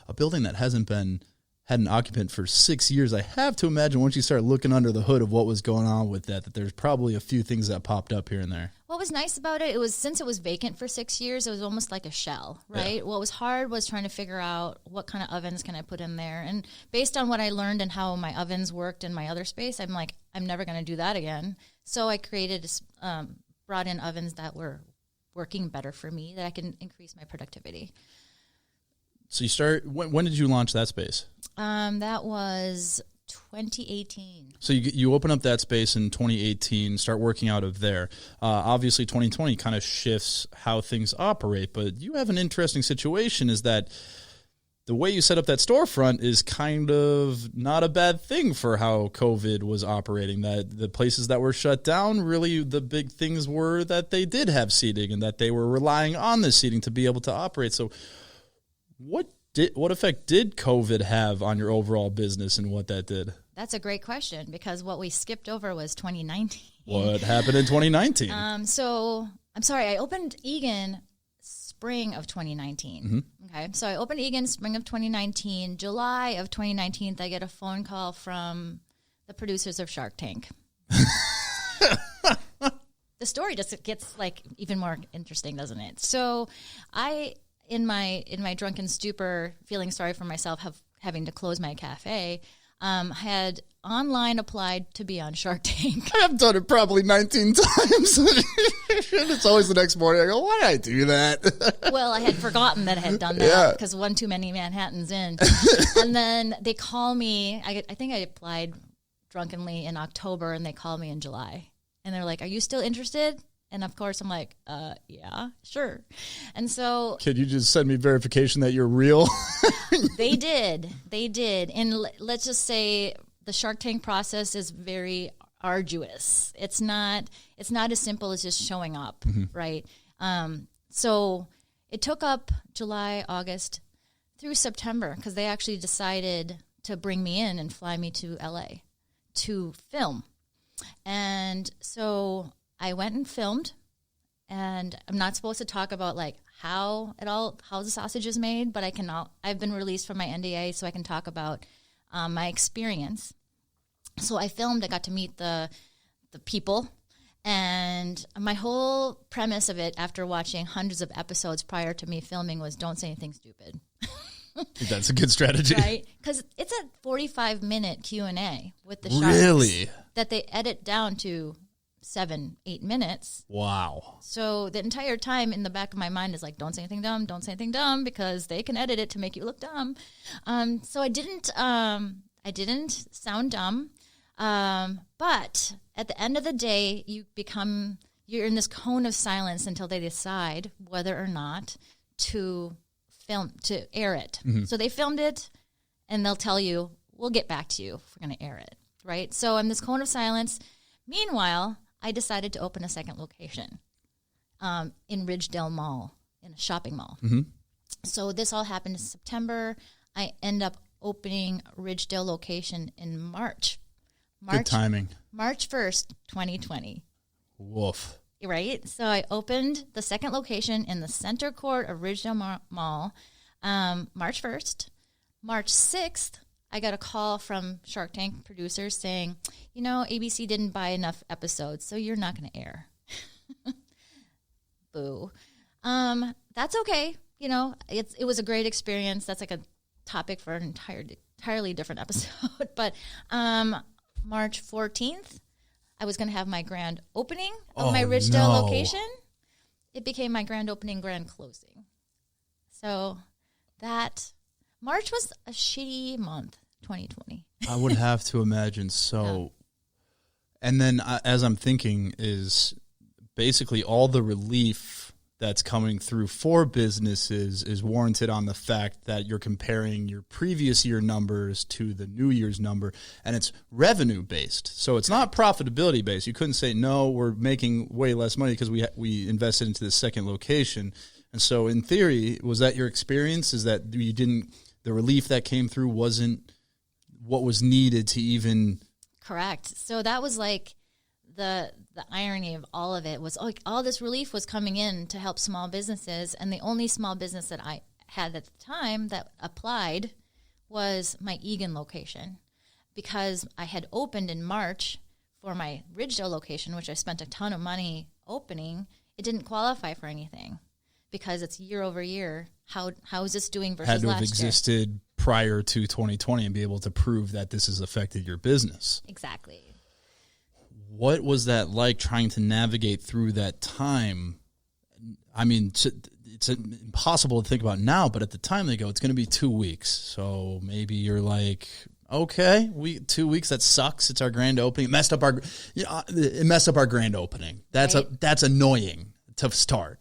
a building that hasn't had an occupant for 6 years, I have to imagine once you start looking under the hood of what was going on with that there's probably a few things that popped up here and there. What was nice about it was since it was vacant for 6 years, it was almost like a shell, right? Yeah. What was hard was trying to figure out what kind of ovens can I put in there. And based on what I learned and how my ovens worked in my other space, I'm like, I'm never going to do that again. So I brought in ovens that were working better for me, that I can increase my productivity. So when did you launch that space? That was 2018. So you open up that space in 2018, start working out of there. Obviously, 2020 kind of shifts how things operate, but you have an interesting situation is that the way you set up that storefront is kind of not a bad thing for how COVID was operating. That the places that were shut down, really the big things were that they did have seating and that they were relying on the seating to be able to operate. So what effect did COVID have on your overall business and what that did? That's a great question because what we skipped over was 2019. What happened in 2019? So I'm sorry, I opened Eagan spring of 2019. Mm-hmm. Okay, so I opened Eagan spring of 2019. July of 2019, I get a phone call from the producers of Shark Tank. The story just gets like even more interesting, doesn't it? So I in my drunken stupor, feeling sorry for myself, having to close my cafe, had online applied to be on Shark Tank. I've done it probably 19 times. It's always the next morning. I go, why did I do that? Well, I had forgotten that I had done that because one too many Manhattans in. And then they call me. I think I applied drunkenly in October, and they called me in July. And they're like, "Are you still interested?" And of course, I'm like, yeah, sure. And so, could you just send me verification that you're real? They did. And let's just say the Shark Tank process is very arduous. It's not as simple as just showing up, right? So it took up July, August through September because they actually decided to bring me in and fly me to LA to film. And so I went and filmed, and I'm not supposed to talk about like how the sausage is made, but I've been released from my NDA, so I can talk about my experience. So I filmed. I got to meet the people, and my whole premise of it, after watching hundreds of episodes prior to me filming, was don't say anything stupid. That's a good strategy, right? Because it's a 45-minute Q&A with the sharks. Really? That they edit down to 7-8 minutes. Wow. So the entire time in the back of my mind is like, don't say anything dumb, because they can edit it to make you look dumb. So I didn't sound dumb. But at the end of the day, you're in this cone of silence until they decide whether or not to air it. Mm-hmm. So they filmed it, and they'll tell you, we'll get back to you if we're going to air it, right? So I'm this cone of silence. Meanwhile, I decided to open a second location in Ridgedale Mall, in a shopping mall. Mm-hmm. So this all happened in September. I end up opening Ridgedale location in March. Good timing. March 1st, 2020. Woof. Right? So I opened the second location in the center court of Ridgedale Mall March 1st. March 6th, I got a call from Shark Tank producers saying, ABC didn't buy enough episodes, so you're not going to air. Boo. That's okay. It was a great experience. That's like a topic for an entirely different episode. But March 14th, I was going to have my grand opening of my Ridgedale location. It became my grand opening, grand closing. So that March was a shitty month, 2020. I would have to imagine so. Yeah. And then as I'm thinking is basically all the relief that's coming through for businesses is warranted on the fact that you're comparing your previous year numbers to the new year's number, and it's revenue based. So it's not profitability based. You couldn't say, no, we're making way less money because we invested into the second location. And so in theory, was that your experience? Is that the relief that came through wasn't what was needed to even... Correct. So that was like the irony of all of it was like all this relief was coming in to help small businesses, and the only small business that I had at the time that applied was my Egan location, because I had opened in March for my Ridgedale location, which I spent a ton of money opening. It didn't qualify for anything because it's year over year. How is this doing versus last year? Had to have existed prior to 2020 and be able to prove that this has affected your business. Exactly. What was that like trying to navigate through that time? I mean, it's impossible to think about now, but at the time they go, it's going to be 2 weeks. So maybe you're like, okay, 2 weeks, that sucks. It's our grand opening. It messed up our grand opening. That's annoying to start.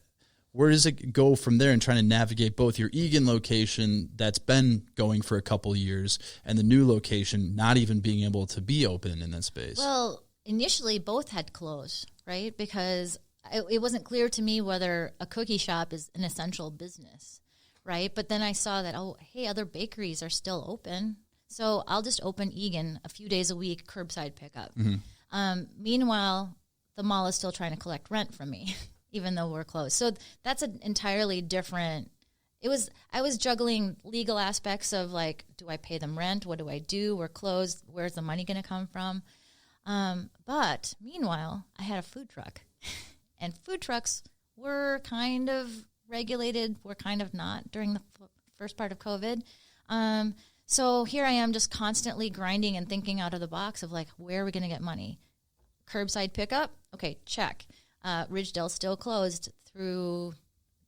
Where does it go from there and trying to navigate both your Egan location that's been going for a couple of years and the new location not even being able to be open in that space? Well, initially both had closed, right? Because it wasn't clear to me whether a cookie shop is an essential business, right? But then I saw that, other bakeries are still open. So I'll just open Egan a few days a week, curbside pickup. Mm-hmm. Meanwhile, the mall is still trying to collect rent from me, even though we're closed. So that's an entirely different... I was juggling legal aspects of like, do I pay them rent? What do I do? We're closed. Where's the money going to come from? But meanwhile, I had a food truck, and food trucks were kind of regulated. We're kind of not during the first part of COVID. So here I am just constantly grinding and thinking out of the box of like, where are we going to get money? Curbside pickup? Okay, check. Ridgedale still closed through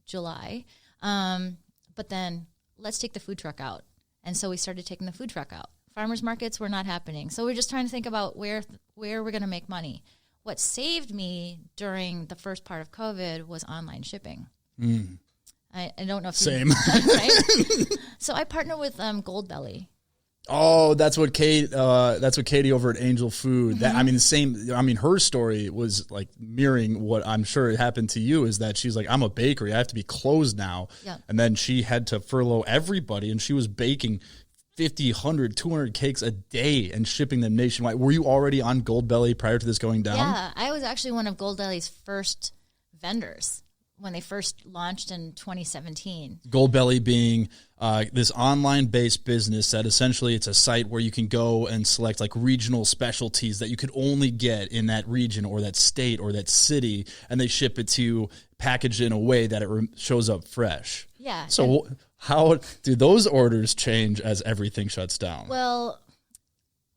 July. But then let's take the food truck out. And so we started taking the food truck out. Farmers markets were not happening. So we're just trying to think about where we're going to make money. What saved me during the first part of COVID was online shipping. I don't know if Same. Right? So I partner with Goldbelly. Oh, that's what Katie over at Angel Food. That, I mean, the same. I mean, her story was like mirroring what I'm sure happened to you. Is that she's like, I'm a bakery, I have to be closed now, and then she had to furlough everybody, and she was baking 50, 100, 200 cakes a day and shipping them nationwide. Were you already on Goldbelly prior to this going down? Yeah, I was actually one of Goldbelly's first vendors when they first launched in 2017. Goldbelly being this online-based business that essentially it's a site where you can go and select like regional specialties that you could only get in that region or that state or that city, and they ship it to you packaged in a way that it shows up fresh. Yeah. So how do those orders change as everything shuts down? Well,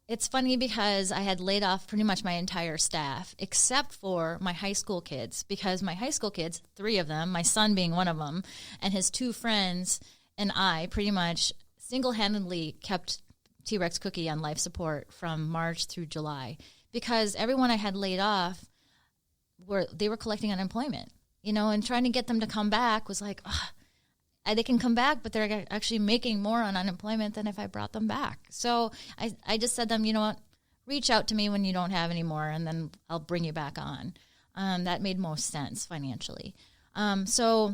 it's funny because I had laid off pretty much my entire staff except for my high school kids, because my high school kids, 3 of them, my son being one of them, and his 2 friends and I pretty much single-handedly kept T-Rex Cookie on life support from March through July, because everyone I had laid off, they were collecting unemployment, and trying to get them to come back was like, they can come back, but they're actually making more on unemployment than if I brought them back. So I just said to them, you know what, reach out to me when you don't have any more, and then I'll bring you back on. That made most sense financially. So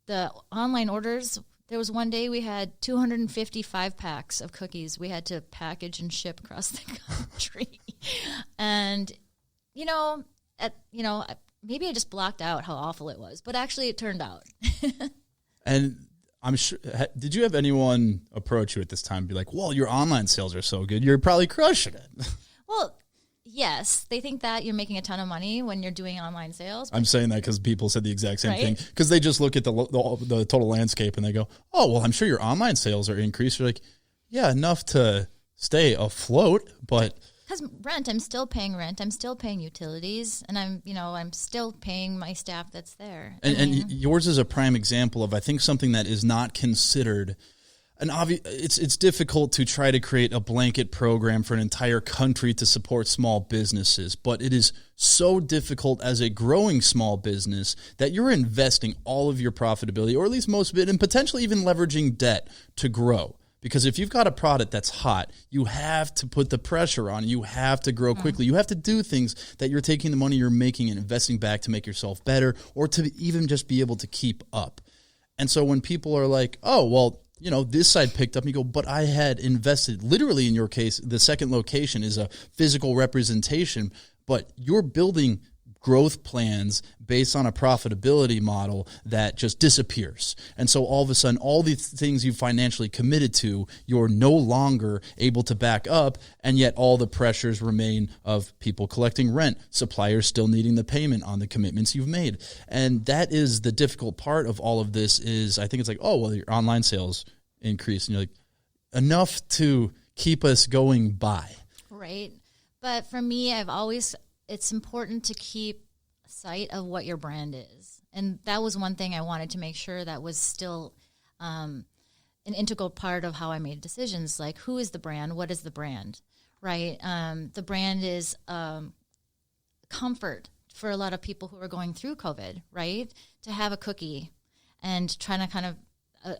the online orders, there was one day we had 255 packs of cookies we had to package and ship across the country. And, maybe I just blocked out how awful it was, but actually it turned out. And I'm sure, did you have anyone approach you at this time and be like, well, your online sales are so good, you're probably crushing it? Well, yes. They think that you're making a ton of money when you're doing online sales. I'm saying that because people said the exact same thing. Because they just look at the total landscape and they go, oh, well, I'm sure your online sales are increased. You're like, yeah, enough to stay afloat, but... Because rent, I'm still paying rent. I'm still paying utilities, and I'm still paying my staff that's there. And yours is a prime example of, I think, something that is not considered an obvious. It's difficult to try to create a blanket program for an entire country to support small businesses, but it is so difficult as a growing small business that you're investing all of your profitability, or at least most of it, and potentially even leveraging debt to grow. Because if you've got a product that's hot, you have to put the pressure on. You have to grow quickly. You have to do things that you're taking the money you're making and investing back to make yourself better, or to even just be able to keep up. And so when people are like, oh, well, this side picked up, and you go, but I had invested, literally in your case, the second location is a physical representation, but you're building growth plans based on a profitability model that just disappears. And so all of a sudden, all these things you financially committed to, you're no longer able to back up, and yet all the pressures remain of people collecting rent, suppliers still needing the payment on the commitments you've made. And that is the difficult part of all of this is, I think it's like, oh, well, your online sales increase, and you're like, enough to keep us going by. Right. But for me, it's important to keep sight of what your brand is. And that was one thing I wanted to make sure that was still an integral part of how I made decisions. Like, who is the brand? What is the brand? Right? The brand is comfort for a lot of people who are going through COVID, right? To have a cookie and trying to kind of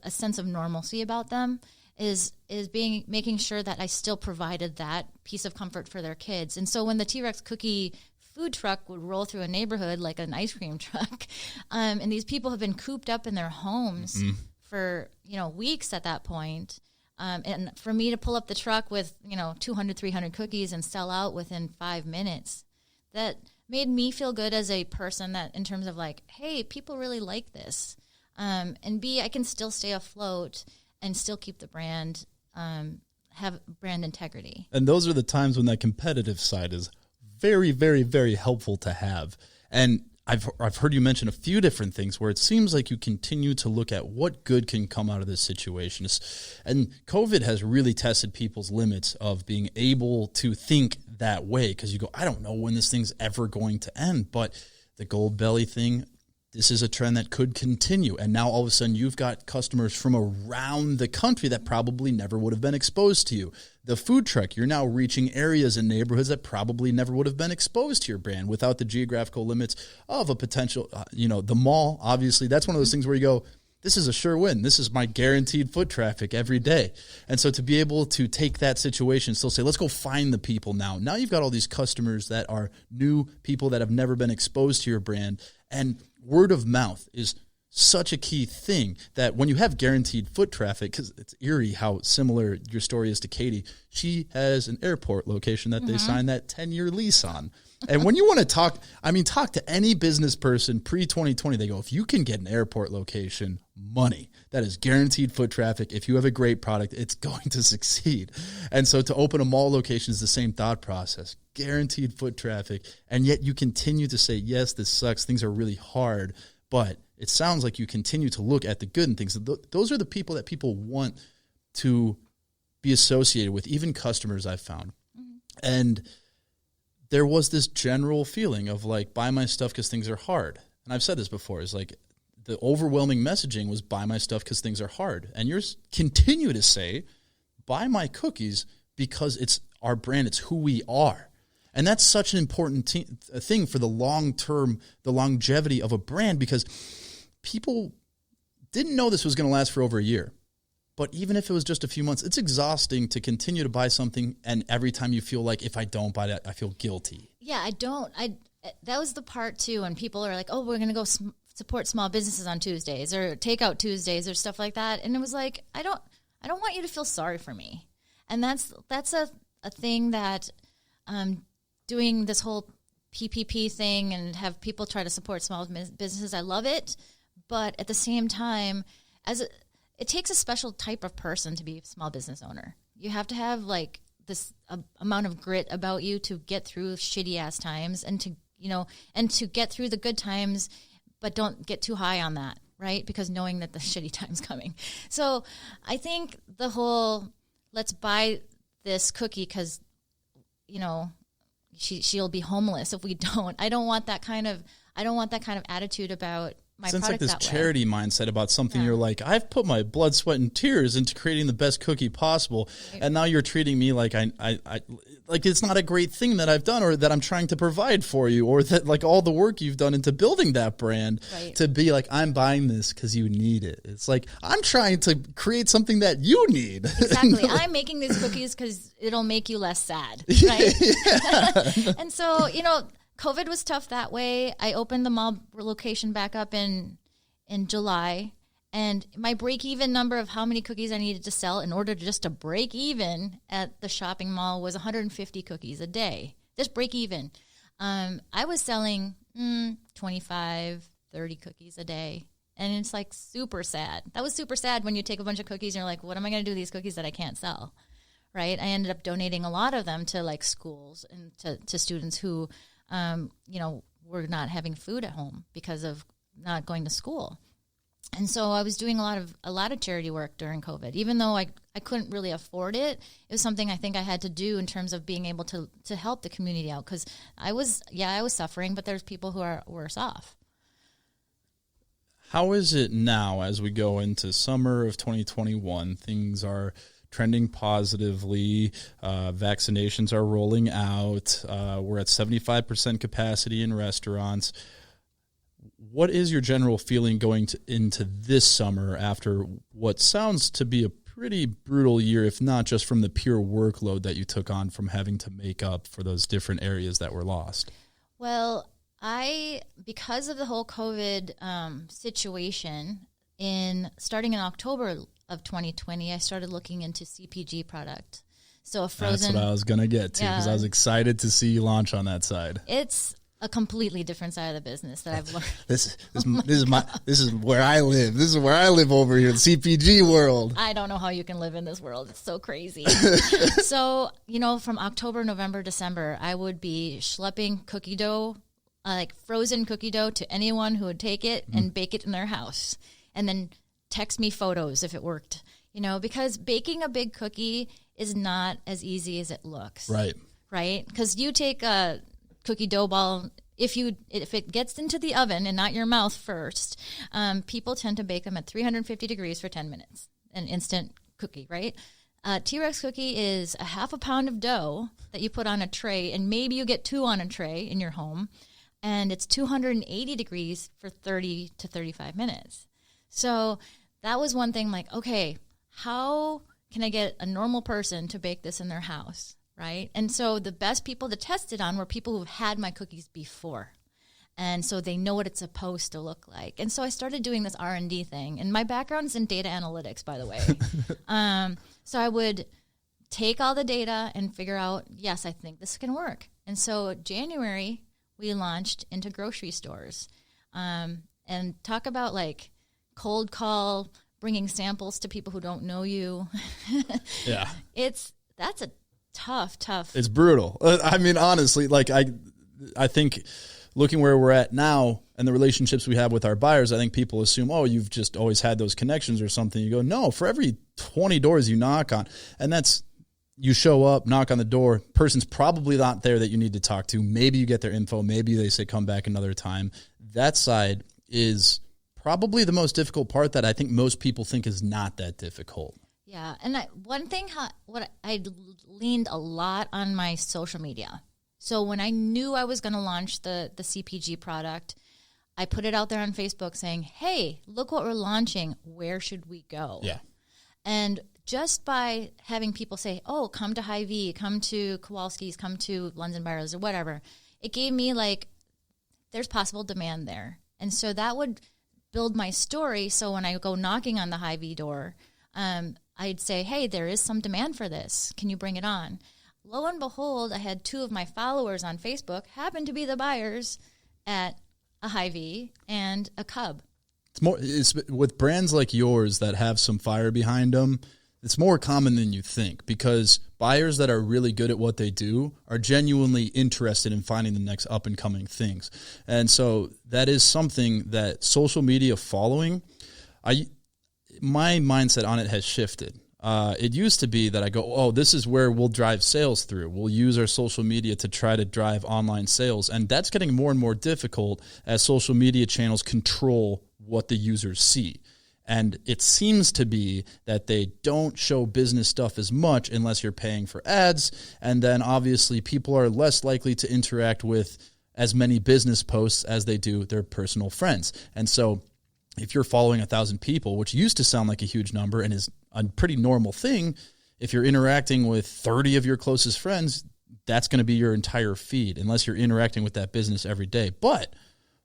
a sense of normalcy about them is making sure that I still provided that piece of comfort for their kids. And so when the T-Rex Cookie food truck would roll through a neighborhood like an ice cream truck, and these people have been cooped up in their homes for weeks at that point, and for me to pull up the truck with 200, 300 cookies and sell out within 5 minutes, that made me feel good as a person, that in terms of like, hey, people really like this, and B, I can still stay afloat and still keep the brand, have brand integrity. And those are the times when that competitive side is very, very, very helpful to have. And I've heard you mention a few different things where it seems like you continue to look at what good can come out of this situation. And COVID has really tested people's limits of being able to think that way, because you go, I don't know when this thing's ever going to end. But the gold belly thing, this is a trend that could continue. And now all of a sudden you've got customers from around the country that probably never would have been exposed to you. The food truck, you're now reaching areas and neighborhoods that probably never would have been exposed to your brand without the geographical limits of a potential, the mall. Obviously, that's one of those things where you go, this is a sure win. This is my guaranteed foot traffic every day. And so to be able to take that situation, still say, let's go find the people now. Now you've got all these customers that are new people that have never been exposed to your brand. And word of mouth is such a key thing that when you have guaranteed foot traffic, because it's eerie how similar your story is to Katie. She has an airport location that they signed that 10-year lease on. And when you want to talk to any business person pre-2020, they go, if you can get an airport location, money. That is guaranteed foot traffic. If you have a great product, it's going to succeed. And so to open a mall location is the same thought process. Guaranteed foot traffic. And yet you continue to say, yes, this sucks. Things are really hard. But it sounds like you continue to look at the good and things. Those are the people that people want to be associated with, even customers I've found. And there was this general feeling of like, buy my stuff because things are hard. And I've said this before, is like the overwhelming messaging was buy my stuff because things are hard. And yours continue to say, buy my cookies because it's our brand, it's who we are. And that's such an important thing for the long term, the longevity of a brand, because people didn't know this was going to last for over a year. But even if it was just a few months, it's exhausting to continue to buy something. And every time you feel like, if I don't buy that, I feel guilty. Yeah, that was the part too. When people are like, oh, we're going to go support small businesses on Tuesdays or takeout Tuesdays or stuff like that. And it was like, I don't want you to feel sorry for me. And that's a thing that, doing this whole PPP thing and have people try to support small businesses. I love it. But at the same time, it takes a special type of person to be a small business owner. You have to have like this amount of grit about you to get through shitty ass times and to get through the good times, but don't get too high on that, right? Because knowing that the shitty time's coming. So I think the whole, let's buy this cookie because, she'll be homeless if we don't. I don't want that kind of attitude about my Sounds product. Like this charity mindset about something. You're like, I've put my blood, sweat, and tears into creating the best cookie possible, and now you're treating me like I like it's not a great thing that I've done or that I'm trying to provide for you, or that like all the work you've done into building that brand to be like, I'm buying this because you need it. It's like, I'm trying to create something that you need. Exactly. I'm making these cookies because it'll make you less sad, right? And so, COVID was tough that way. I opened the mall location back up in July, and my break-even number of how many cookies I needed to sell in order just to break even at the shopping mall was 150 cookies a day. Just break even. I was selling 25, 30 cookies a day, and it's like super sad. That was super sad when you take a bunch of cookies and you're like, what am I going to do with these cookies that I can't sell, right? I ended up donating a lot of them to like schools and to students who we're not having food at home because of not going to school. And so I was doing a lot of charity work during COVID, even though I couldn't really afford it. It was something I think I had to do in terms of being able to help the community out, because I was suffering, but there's people who are worse off. How is it now as we go into summer of 2021? Things are trending positively. Vaccinations are rolling out. We're at 75% capacity in restaurants. What is your general feeling going into this summer after what sounds to be a pretty brutal year, if not just from the pure workload that you took on from having to make up for those different areas that were lost? Well, because of the whole COVID situation, starting in October of 2020, I started looking into CPG product. So a frozen. That's what I was going to get to, because I was excited to see you launch on that side. It's a completely different side of the business that I've learned. This is where I live. This is where I live over here in the CPG world. I don't know how you can live in this world. It's so crazy. So, from October, November, December, I would be schlepping cookie dough like frozen cookie dough to anyone who would take it and bake it in their house, and then text me photos if it worked. Because baking a big cookie is not as easy as it looks. Right? Because you take a cookie dough ball, if it gets into the oven and not your mouth first, people tend to bake them at 350 degrees for 10 minutes, an instant cookie, right? T-Rex cookie is a half a pound of dough that you put on a tray, and maybe you get 2 on a tray in your home, and it's 280 degrees for 30 to 35 minutes. So that was one thing, like, okay, how can I get a normal person to bake this in their house, right? And so the best people to test it on were people who've had my cookies before. And so they know what it's supposed to look like. And so I started doing this R&D thing. And my background's in data analytics, by the way. So I would take all the data and figure out, yes, I think this can work. And so January, we launched into grocery stores. And talk about like cold call, bringing samples to people who don't know you. Yeah. That's a tough. It's brutal. I mean, honestly, like I think looking where we're at now and the relationships we have with our buyers, I think people assume, oh, you've just always had those connections or something. You go, no, for every 20 doors you knock on, and that's, you show up, knock on the door, person's probably not there that you need to talk to. Maybe you get their info. Maybe they say, come back another time. That side is probably the most difficult part that I think most people think is not that difficult. Yeah. And one thing, what I leaned a lot on my social media. So when I knew I was going to launch the CPG product, I put it out there on Facebook saying, hey, look what we're launching. Where should we go? Yeah. And just by having people say, oh, come to Hy-Vee, come to Kowalski's, come to Lunds & Byers or whatever, it gave me like, there's possible demand there. And so that would build my story. So when I go knocking on the Hy-Vee door, I'd say, hey, there is some demand for this. Can you bring it on? Lo and behold, I had 2 of my followers on Facebook happen to be the buyers at a Hy-Vee and a Cub. It's with brands like yours that have some fire behind them, it's more common than you think, because buyers that are really good at what they do are genuinely interested in finding the next up-and-coming things. And so that is something that social media following, my mindset on it has shifted. It used to be that I go, oh, this is where we'll drive sales through. We'll use our social media to try to drive online sales. And that's getting more and more difficult as social media channels control what the users see. And it seems to be that they don't show business stuff as much unless you're paying for ads. And then obviously people are less likely to interact with as many business posts as they do their personal friends. And so if you're following 1,000 people, which used to sound like a huge number and is a pretty normal thing, if you're interacting with 30 of your closest friends, that's going to be your entire feed unless you're interacting with that business every day. But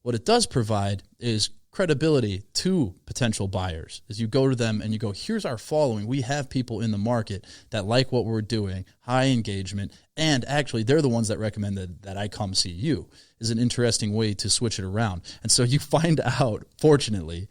what it does provide is credibility to potential buyers. As you go to them and you go, here's our following. We have people in the market that like what we're doing, high engagement, and actually they're the ones that recommend that I come see you, is an interesting way to switch it around. And so you find out, fortunately,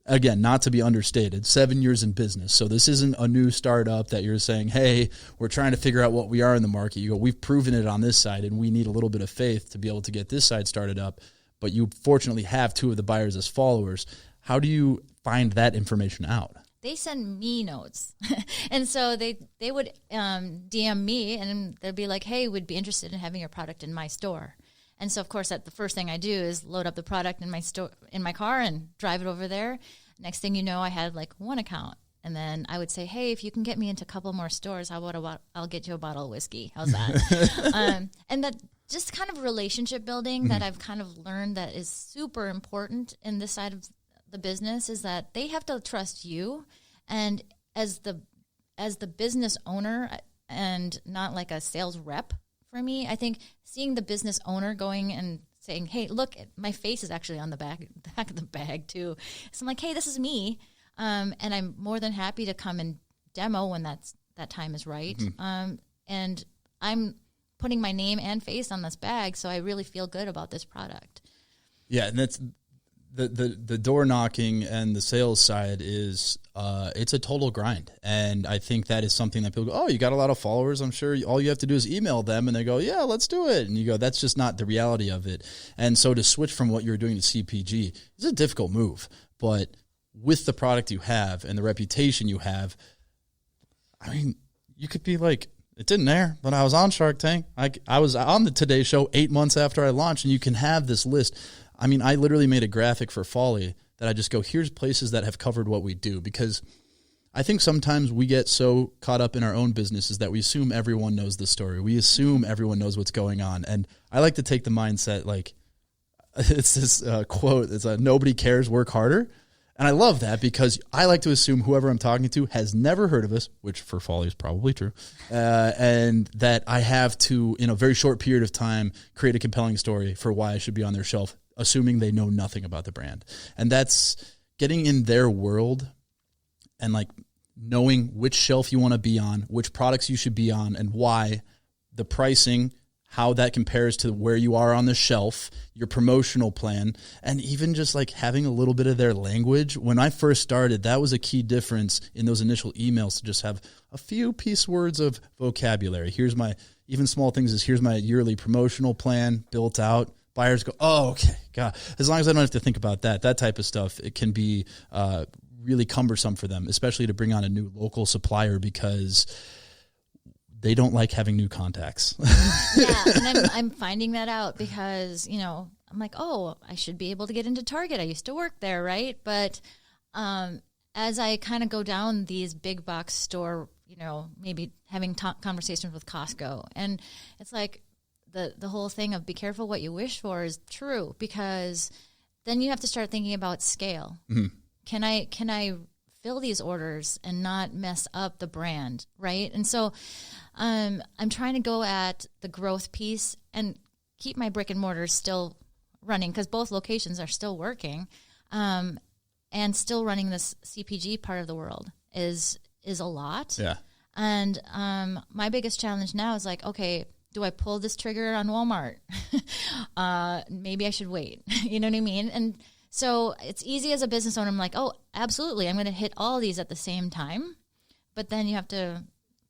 again, not to be understated, 7 years in business. So this isn't a new startup that you're saying, hey, we're trying to figure out what we are in the market. You go, we've proven it on this side and we need a little bit of faith to be able to get this side started up. But you fortunately have 2 of the buyers as followers. How do you find that information out? They send me notes. And so they would DM me and they'd be like, hey, we'd be interested in having your product in my store. And so, of course, the first thing I do is load up the product in my car and drive it over there. Next thing you know, I had like 1 account. And then I would say, hey, if you can get me into a couple more stores, how about I'll get you a bottle of whiskey. How's that? And that just kind of relationship building that I've kind of learned that is super important in this side of the business is that they have to trust you. And as the business owner and not like a sales rep for me, I think seeing the business owner going and saying, hey, look, my face is actually on the back of the bag too. So I'm like, hey, this is me. And I'm more than happy to come and demo when that time is right. And I'm putting my name and face on this bag, so I really feel good about this product. Yeah, and the door knocking and the sales side is it's a total grind, and I think that is something that people go, oh, you got a lot of followers, I'm sure all you have to do is email them, and they go, yeah, let's do it, and you go, that's just not the reality of it. And so to switch from what you're doing to CPG is a difficult move, but with the product you have and the reputation you have, I mean, you could be like, it didn't air, but I was on Shark Tank. I was on the Today Show 8 months after I launched, and you can have this list. I mean, I literally made a graphic for Folly that I just go, here's places that have covered what we do, because I think sometimes we get so caught up in our own businesses that we assume everyone knows the story. We assume everyone knows what's going on. And I like to take the mindset, like, it's this quote, it's nobody cares, work harder. And I love that, because I like to assume whoever I'm talking to has never heard of us, which for Folly is probably true, and that I have to, in a very short period of time, create a compelling story for why I should be on their shelf, assuming they know nothing about the brand. And that's getting in their world and like knowing which shelf you want to be on, which products you should be on, and why, the pricing, how that compares to where you are on the shelf, your promotional plan, and even just like having a little bit of their language. When I first started, that was a key difference in those initial emails, to just have a few piece words of vocabulary. Here's my, even small things is, here's my yearly promotional plan built out. Buyers go, oh, okay, God. As long as I don't have to think about that type of stuff, it can be really cumbersome for them, especially to bring on a new local supplier, because they don't like having new contacts. Yeah, and I'm finding that out, because, you know, I'm like, oh, I should be able to get into Target. I used to work there, right? But as I kind of go down these big box store, you know, maybe having conversations with Costco, and it's like the whole thing of be careful what you wish for is true, because then you have to start thinking about scale. Mm-hmm. Can I fill these orders and not mess up the brand, right? And so I'm trying to go at the growth piece and keep my brick and mortar still running, because both locations are still working, and still running this CPG part of the world is a lot. Yeah. And my biggest challenge now is like, okay, do I pull this trigger on Walmart? Maybe I should wait. You know what I mean? And so it's easy as a business owner. I'm like, oh, absolutely, I'm going to hit all these at the same time. But then you have to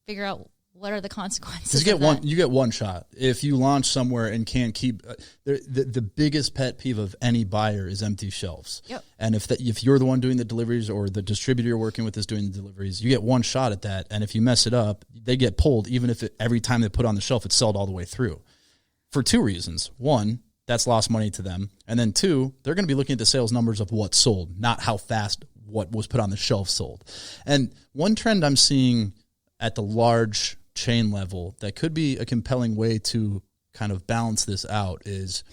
figure out what are the consequences. You get one shot. If you launch somewhere and can't keep the biggest pet peeve of any buyer is empty shelves. Yep. And if you're the one doing the deliveries, or the distributor you're working with is doing the deliveries, you get one shot at that. And if you mess it up, they get pulled, even if every time they put on the shelf, it's sold all the way through. For two reasons. One, that's lost money to them. And then two, they're going to be looking at the sales numbers of what's sold, not how fast what was put on the shelf sold. And one trend I'm seeing at the large chain level that could be a compelling way to kind of balance this out is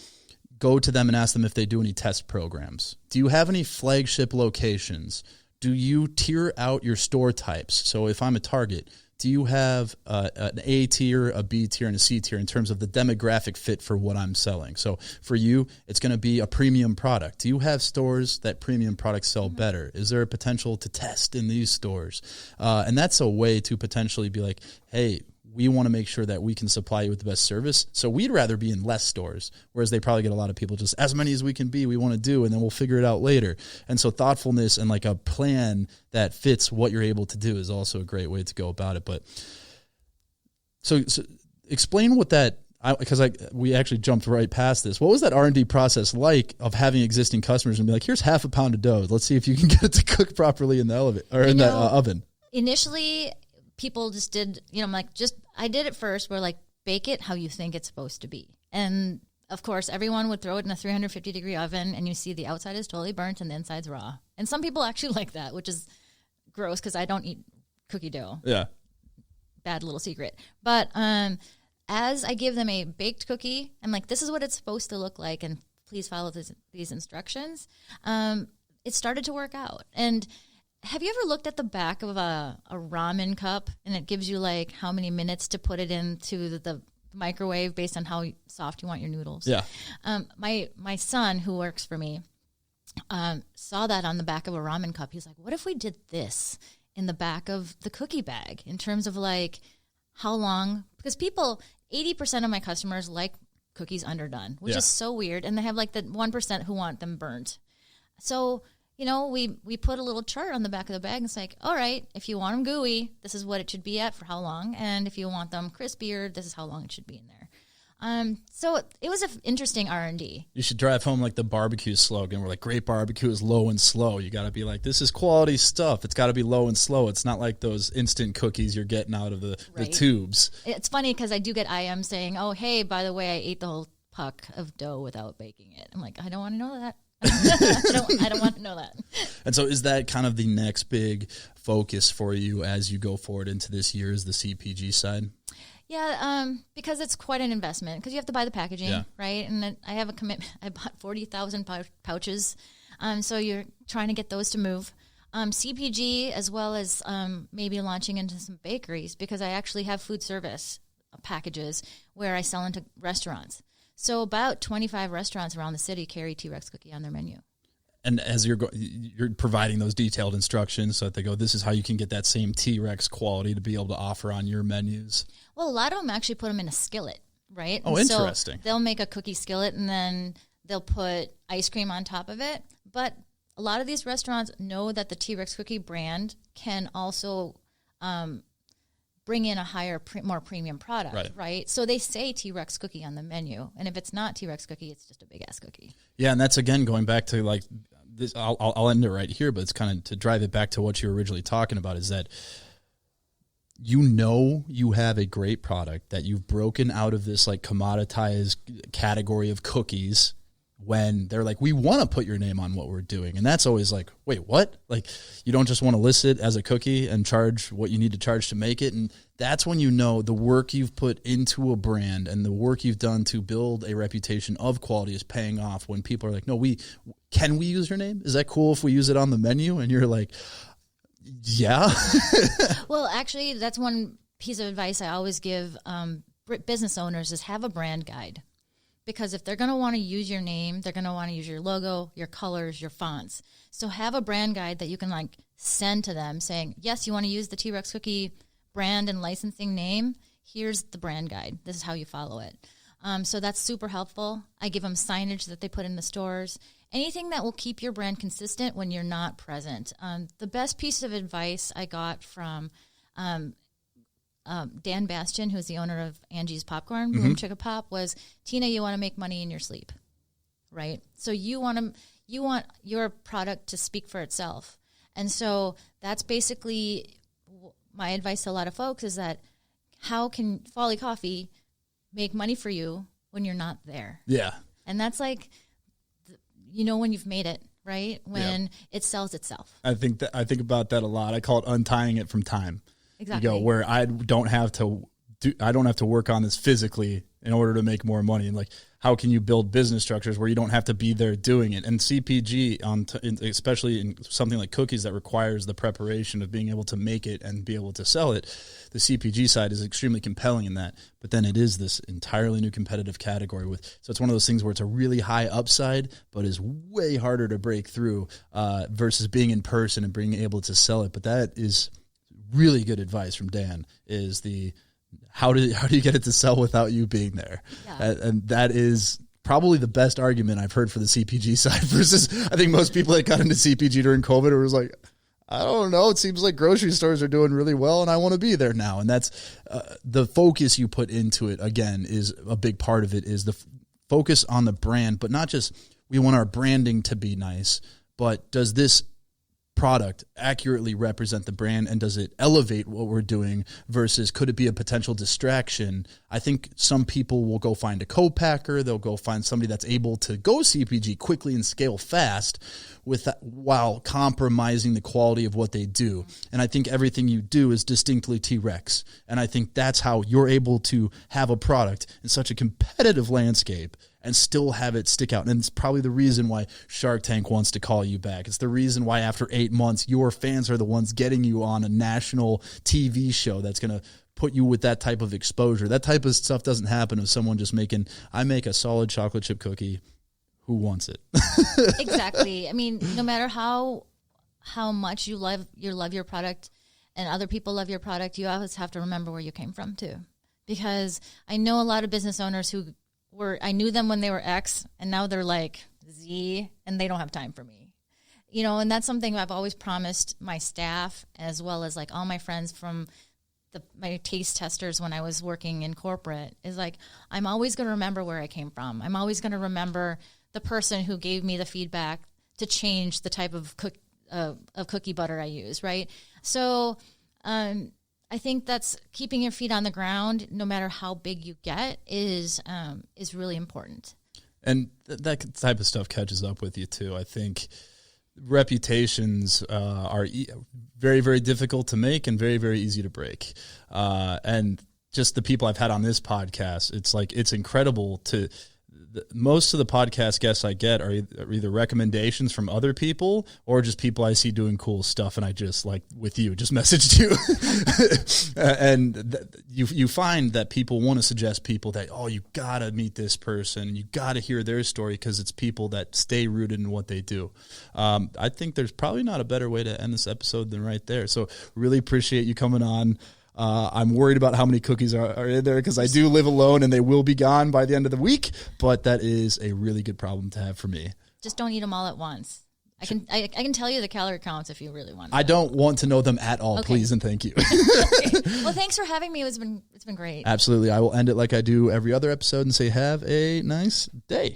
go to them and ask them if they do any test programs. Do you have any flagship locations? Do you tier out your store types? So if I'm a Target, do you have an A tier, a B tier, and a C tier in terms of the demographic fit for what I'm selling? So for you, it's going to be a premium product. Do you have stores that premium products sell better? Is there a potential to test in these stores? And that's a way to potentially be like, hey, we want to make sure that we can supply you with the best service. So we'd rather be in less stores, whereas they probably get a lot of people just as many as we can be, we want to do, and then we'll figure it out later. And so thoughtfulness and like a plan that fits what you're able to do is also a great way to go about it. But so explain what that, because we actually jumped right past this. What was that R&D process like of having existing customers and be like, here's half a pound of dough. Let's see if you can get it to cook properly in the oven. Initially, people just did, I'm like, I did it first. We're like, bake it how you think it's supposed to be. And of course, everyone would throw it in a 350-degree oven, and you see the outside is totally burnt and the inside's raw. And some people actually like that, which is gross because I don't eat cookie dough. Yeah. Bad little secret. But as I give them a baked cookie, I'm like, this is what it's supposed to look like, and please follow these instructions. It started to work out. And have you ever looked at the back of a ramen cup, and it gives you like how many minutes to put it into the microwave based on how soft you want your noodles? Yeah. My son, who works for me, saw that on the back of a ramen cup. He's like, what if we did this in the back of the cookie bag in terms of like how long? Because 80% of my customers like cookies underdone, which is so weird. And they have like the 1% who want them burnt. So, we put a little chart on the back of the bag and it's like, all right, if you want them gooey, this is what it should be at for how long. And if you want them crispier, this is how long it should be in there. So it was an interesting R&D. You should drive home like the barbecue slogan. We're like, great barbecue is low and slow. You got to be like, this is quality stuff. It's got to be low and slow. It's not like those instant cookies you're getting out of the tubes. It's funny because I do get IM saying, oh, hey, by the way, I ate the whole puck of dough without baking it. I'm like, I don't want to know that. I don't want to know that. And so is that kind of the next big focus for you as you go forward into this year, is the CPG side? Yeah, because it's quite an investment because you have to buy the packaging, right? And then I have a commitment. I bought 40,000 pouches, so you're trying to get those to move. CPG as well as maybe launching into some bakeries because I actually have food service packages where I sell into restaurants. So about 25 restaurants around the city carry T-Rex cookie on their menu. And as you're providing those detailed instructions so that they go, this is how you can get that same T-Rex quality to be able to offer on your menus. Well, a lot of them actually put them in a skillet, right? Oh, and interesting. So they'll make a cookie skillet and then they'll put ice cream on top of it. But a lot of these restaurants know that the T-Rex cookie brand can also bring in a higher, more premium product, right? So they say T-Rex cookie on the menu. And if it's not T-Rex cookie, it's just a big-ass cookie. Yeah, and that's, again, going back to, like, this. I'll end it right here, but it's kind of to drive it back to what you were originally talking about is that you have a great product that you've broken out of this, like, commoditized category of cookies when they're like, we want to put your name on what we're doing. And that's always like, wait, what? Like, you don't just want to list it as a cookie and charge what you need to charge to make it. And that's when you know the work you've put into a brand and the work you've done to build a reputation of quality is paying off when people are like, no, can we use your name? Is that cool if we use it on the menu? And you're like, yeah. Well, actually, that's one piece of advice I always give business owners is have a brand guide. Because if they're going to want to use your name, they're going to want to use your logo, your colors, your fonts. So have a brand guide that you can like send to them saying, yes, you want to use the T-Rex cookie brand and licensing name. Here's the brand guide. This is how you follow it. So that's super helpful. I give them signage that they put in the stores. Anything that will keep your brand consistent when you're not present. The best piece of advice I got from Dan Bastian, who's the owner of Angie's Popcorn, Boom Chicka Pop, was, Tina, you want to make money in your sleep, right? So you want your product to speak for itself. And so that's basically my advice to a lot of folks is that how can Folly Coffee make money for you when you're not there? Yeah. And that's like, when you've made it, right? When it sells itself. I think about that a lot. I call it untying it from time. Exactly. You go where I don't have to work on this physically in order to make more money. And like, how can you build business structures where you don't have to be there doing it? And CPG, especially in something like cookies that requires the preparation of being able to make it and be able to sell it, the CPG side is extremely compelling in that. But then it is this entirely new competitive category so it's one of those things where it's a really high upside, but is way harder to break through versus being in person and being able to sell it. But that is really good advice from Dan is how do you get it to sell without you being there? Yeah. And that is probably the best argument I've heard for the CPG side versus I think most people that got into CPG during COVID was like, I don't know, it seems like grocery stores are doing really well and I want to be there now. And that's the focus you put into it, again, is a big part of it is the focus on the brand, but not just we want our branding to be nice, but does this product accurately represent the brand and does it elevate what we're doing versus could it be a potential distraction? I think some people will go find a co-packer, they'll go find somebody that's able to go CPG quickly and scale fast while compromising the quality of what they do. And I think everything you do is distinctly T-Rex. And I think that's how you're able to have a product in such a competitive landscape and still have it stick out. And it's probably the reason why Shark Tank wants to call you back. It's the reason why after 8 months, your fans are the ones getting you on a national TV show that's going to put you with that type of exposure. That type of stuff doesn't happen if someone just I make a solid chocolate chip cookie. Who wants it? Exactly. I mean, no matter how much you love your product and other people love your product, you always have to remember where you came from too. Because I know a lot of business owners I knew them when they were X and now they're like Z and they don't have time for me. You know, and that's something I've always promised my staff, as well as like all my friends from my taste testers when I was working in corporate, is like, I'm always going to remember where I came from. I'm always going to remember the person who gave me the feedback to change the type of cookie butter I use, right? So I think that's keeping your feet on the ground, no matter how big you get, is really important. And that type of stuff catches up with you too. I think reputations are very, very difficult to make and very, very easy to break. And just the people I've had on this podcast, it's incredible to. Most of the podcast guests I get are either recommendations from other people or just people I see doing cool stuff, and I just, like with you, just messaged you. And you find that people want to suggest people that, oh, you got to meet this person, you got to hear their story, because it's people that stay rooted in what they do. I think there's probably not a better way to end this episode than right there. So really appreciate you coming on. I'm worried about how many cookies are in there, because I do live alone and they will be gone by the end of the week, but that is a really good problem to have for me. Just don't eat them all at once. I can tell you the calorie counts if you really want to. I don't want to know them at all, please, and thank you. Well, thanks for having me. It's been great. Absolutely. I will end it like I do every other episode and say, have a nice day.